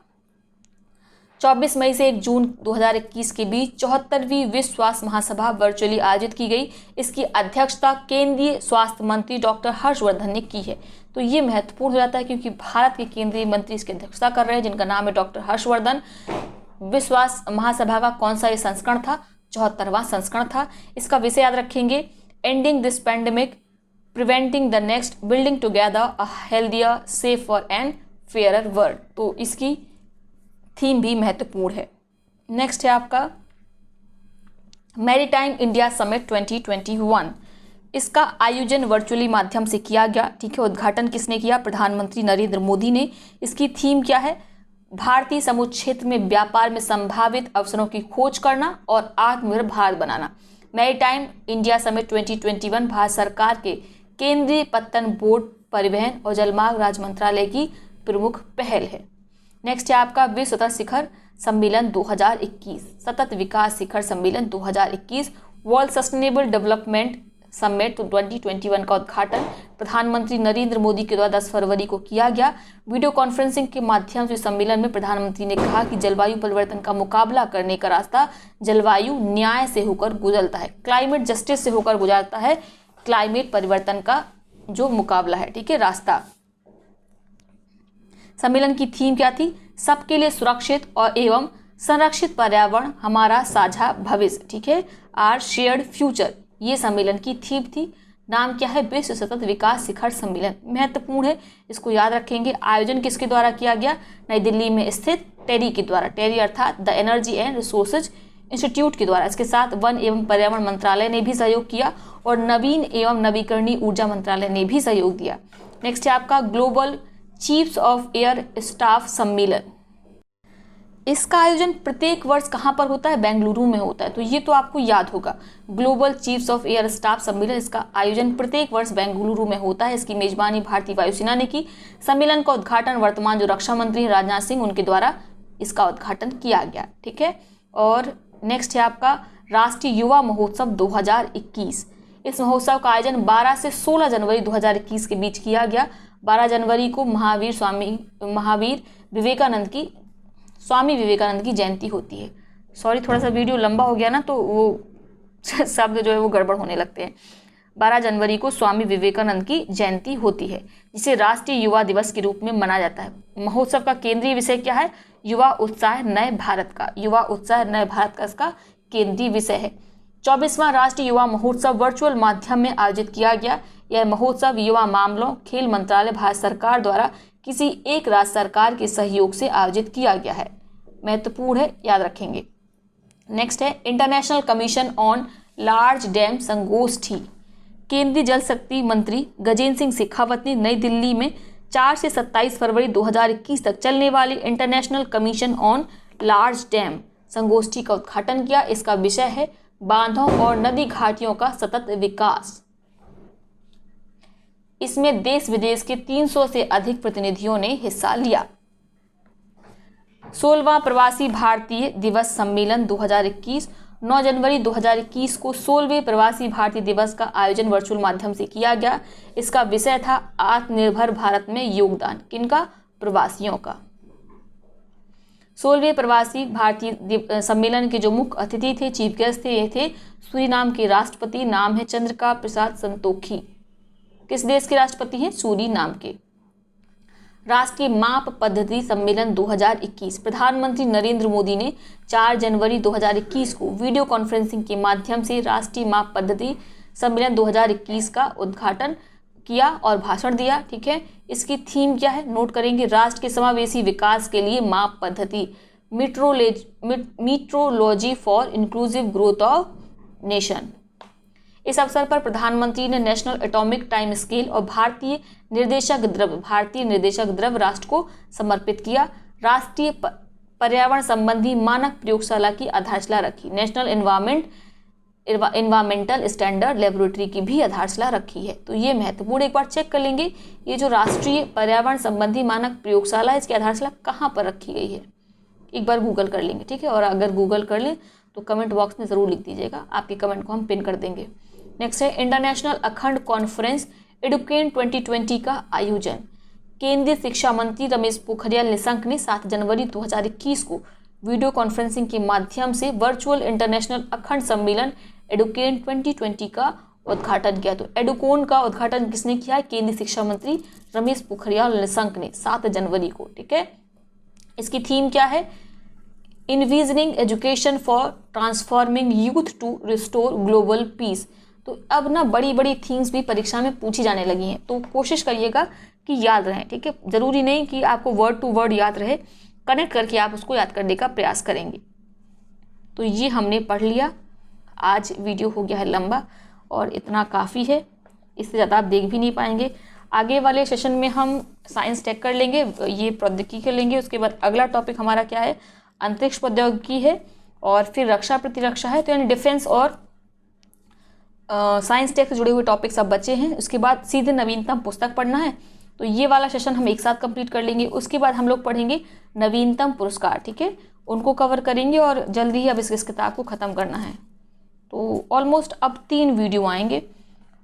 Speaker 1: 24 मई से 1 जून 2021 के बीच 74वीं विश्व स्वास्थ्य महासभा वर्चुअली आयोजित की गई। इसकी अध्यक्षता केंद्रीय स्वास्थ्य मंत्री डॉक्टर हर्षवर्धन ने की है। तो ये महत्वपूर्ण हो जाता है क्योंकि भारत के केंद्रीय मंत्री इसकी अध्यक्षता कर रहे हैं, जिनका नाम है डॉक्टर हर्षवर्धन। विश्व स्वास्थ्य महासभा का कौन सा ये संस्करण था? 74वां संस्करण था। इसका विषय याद रखेंगे, ending this pandemic, preventing the next, building together a healthier, safer and fairer world. तो इसकी थीम भी महत्वपूर्ण है। नेक्स्ट है आपका मैरीटाइम इंडिया समिट 2021। इसका आयोजन वर्चुअली माध्यम से किया गया। ठीक है, उद्घाटन किसने किया? प्रधानमंत्री नरेंद्र मोदी ने। इसकी थीम क्या है? भारतीय समुद्र क्षेत्र में व्यापार में संभावित अवसरों की खोज करना और आत्मनिर्भर भारत बनाना। मैरीटाइम इंडिया समिट 2021 भारत सरकार के केंद्रीय पत्तन बोर्ड, परिवहन और जलमार्ग राज्य मंत्रालय की प्रमुख पहल है। नेक्स्ट है आपका विश्व सतत शिखर सम्मेलन 2021, सतत विकास शिखर सम्मेलन 2021 वर्ल्ड सस्टेनेबल डेवलपमेंट समिट 2021 का उद्घाटन प्रधानमंत्री नरेंद्र मोदी के द्वारा 10 फरवरी को किया गया। वीडियो कॉन्फ्रेंसिंग के माध्यम से सम्मेलन में प्रधानमंत्री ने कहा कि जलवायु परिवर्तन का मुकाबला करने का रास्ता जलवायु न्याय से होकर गुजरता है, क्लाइमेट जस्टिस से होकर गुजरता है, क्लाइमेट परिवर्तन का जो मुकाबला है, ठीक है, रास्ता। सम्मेलन की थीम क्या थी? सबके लिए सुरक्षित और एवं संरक्षित पर्यावरण, हमारा साझा भविष्य, ठीक है, आर शेयर्ड फ्यूचर, ये सम्मेलन की थीम थी। नाम क्या है? विश्व सतत विकास शिखर सम्मेलन। महत्वपूर्ण है, इसको याद रखेंगे। आयोजन किसके द्वारा किया गया? नई दिल्ली में स्थित टेरी के द्वारा, टेरी अर्थात the energy and resources institute के द्वारा। इसके साथ वन एवं पर्यावरण मंत्रालय ने भी सहयोग किया और नवीन एवं नवीकरणीय ऊर्जा मंत्रालय ने भी सहयोग दिया। नेक्स्ट है आपका global chiefs of air staff सम्मेलन। इसका आयोजन प्रत्येक वर्ष कहाँ पर होता है? बेंगलुरु में होता है, तो ये तो आपको याद होगा। Global chiefs of air staff सम्मेलन, इसका आयोजन प्रत्येक वर्ष बेंगलुरु में होता है। इसकी मेजबानी भारतीय वायुसेना ने की। सम्मेलन का उद्घाटन वर्तमान जो रक्षा मंत्री हैं राजनाथ सिंह, उनके द्वारा इसका उद्घाटन किया गया, ठीक है। और नेक्स्ट है आपका राष्ट्रीय युवा महोत्सव 2021। इस महोत्सव का आयोजन 12 से 16 जनवरी 2021 के बीच किया गया। 12 जनवरी को स्वामी विवेकानंद की जयंती होती है। सॉरी, थोड़ा सा वीडियो लंबा हो गया ना, तो वो शब्द जो है वो गड़बड़ होने लगते हैं। 12 जनवरी को स्वामी विवेकानंद की जयंती होती है, जिसे राष्ट्रीय युवा दिवस के रूप में मनाया जाता है। महोत्सव का केंद्रीय विषय क्या है? युवा उत्साह नए भारत का। युवा उत्साह नए भारत का इसका केंद्रीय विषय है। 24वां राष्ट्रीय युवा महोत्सव वर्चुअल माध्यम में आयोजित किया गया। यह महोत्सव युवा मामलों, खेल मंत्रालय, भारत सरकार द्वारा किसी एक राज्य सरकार के सहयोग से आयोजित किया गया है। महत्वपूर्ण है, याद रखेंगे। नेक्स्ट है international commission on large dam संगोष्ठी। केंद्रीय जल शक्ति मंत्री गजेंद्र सिंह शेखावत ने नई दिल्ली में 4 से 27 फरवरी 2021 तक चलने वाली international commission on large dam संगोष्ठी का उद्घाटन किया। इसका विषय है बांधों और नदी घाटियों का सतत विकास। इसमें देश विदेश के 300 से अधिक प्रतिनिधियों ने हिस्सा लिया। 16वां प्रवासी भारतीय दिवस सम्मेलन 2021। 9 जनवरी 2021 को 16वें प्रवासी भारतीय दिवस का आयोजन वर्चुअल माध्यम से किया गया। इसका विषय था आत्मनिर्भर भारत में योगदान। किनका? प्रवासियों का। 16वें प्रवासी भारतीय सम्मेलन के जो मुख्य अतिथि थे, चीफ गेस्ट थे, ये थे सूरीनाम के राष्ट्रपति, नाम है चंद्रिका प्रसाद संतोखी। किस देश के राष्ट्रपति हैं? सूरीनाम के। राष्ट्रीय माप पद्धति सम्मेलन 2021। प्रधानमंत्री नरेंद्र मोदी ने 4 जनवरी 2021 को वीडियो कॉन्फ्रेंसिंग के माध्यम से राष्ट्रीय माप पद्धति सम्मेलन 2021 का उद्घाटन किया और भाषण दिया, ठीक है। इसकी थीम क्या है? नोट करेंगे। राष्ट्र के समावेशी विकास के लिए माप पद्धति, metrology for inclusive growth of nation. इस अवसर पर प्रधानमंत्री ने नेशनल एटॉमिक टाइम स्केल और भारतीय निर्देशक द्रव्य राष्ट्र को समर्पित किया। राष्ट्रीय पर्यावरण संबंधी मानक प्रयोगशाला की आधारशिला रखी। नेशनल एनवायरमेंटल स्टैंडर्ड लेबोरेटरी की भी आधारशिला रखी है। तो ये महत्वपूर्ण, एक बार चेक कर लेंगे। ये जो राष्ट्रीय पर्यावरण संबंधी मानक प्रयोगशाला है, इसकी आधारशिला कहाँ पर रखी गई है, एक बार गूगल कर लेंगे, ठीक है। और अगर गूगल कर लें तो कमेंट बॉक्स में ज़रूर लिख दीजिएगा, आपके कमेंट को हम पिन कर देंगे। नेक्स्ट है इंटरनेशनल अखंड कॉन्फ्रेंस एडुकेन 2020 का आयोजन। केंद्रीय शिक्षा मंत्री रमेश पोखरियाल निशंक ने 7 जनवरी 2021 को वीडियो कॉन्फ्रेंसिंग के माध्यम से वर्चुअल इंटरनेशनल अखंड सम्मेलन एडुकेन 2020 का उद्घाटन किया। तो एडुकोन का उद्घाटन किसने किया है? केंद्रीय शिक्षा मंत्री रमेश पोखरियाल निशंक ने 7 जनवरी को, ठीक है। इसकी थीम क्या है? Envisioning education for transforming youth to restore global peace. तो अब ना बड़ी बड़ी थीम्स भी परीक्षा में पूछी जाने लगी हैं, तो कोशिश करिएगा कि याद रहें, ठीक है। ज़रूरी नहीं कि आपको वर्ड टू वर्ड याद रहे, कनेक्ट करके आप उसको याद करने का प्रयास करेंगे। तो ये हमने पढ़ लिया। आज वीडियो हो गया है लंबा और इतना काफ़ी है, इससे ज़्यादा आप देख भी नहीं पाएंगे। आगे वाले सेशन में हम साइंस टेक कर लेंगे, ये प्रौद्योगिकी कर लेंगे। उसके बाद अगला टॉपिक हमारा क्या है, अंतरिक्ष प्रौद्योगिकी है, और फिर रक्षा प्रतिरक्षा है। तो यानी डिफेंस और साइंस टेक से जुड़े हुए टॉपिक सब बचे हैं। उसके बाद सीधे नवीनतम पुस्तक पढ़ना है, तो ये वाला सेशन हम एक साथ कंप्लीट कर लेंगे। उसके बाद हम लोग पढ़ेंगे नवीनतम पुरस्कार, ठीक है, उनको कवर करेंगे और जल्दी ही अब इस किताब को ख़त्म करना है। तो ऑलमोस्ट अब 3 वीडियो आएंगे।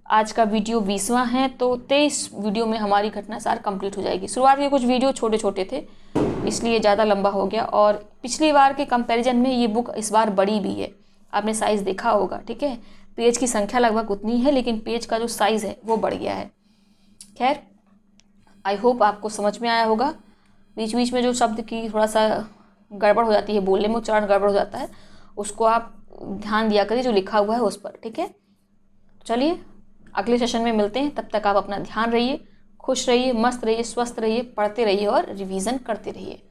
Speaker 1: आज का वीडियो 20वां है, तो 23 वीडियो में हमारी घटनासार कंप्लीट हो जाएगी। शुरुआत के कुछ वीडियो छोटे छोटे थे, इसलिए ज़्यादा लंबा हो गया, और पिछली बार के कंपैरिजन में ये बुक इस बार बड़ी भी है। आपने साइज़ देखा होगा, ठीक है, पेज की संख्या लगभग उतनी है, लेकिन पेज का जो साइज़ है वो बढ़ गया है। खैर, आई होप आपको समझ में आया होगा। बीच बीच में जो शब्द की थोड़ा सा गड़बड़ हो जाती है, बोलने में उच्चारण गड़बड़ हो जाता है, उसको आप ध्यान दिया करिए जो लिखा हुआ है उस पर, ठीक है। चलिए अगले सेशन में मिलते हैं, तब तक आप अपना ध्यान रहिए, खुश रहिए, मस्त रहिए, स्वस्थ रहिए, पढ़ते रहिए और रिवीजन करते रहिए।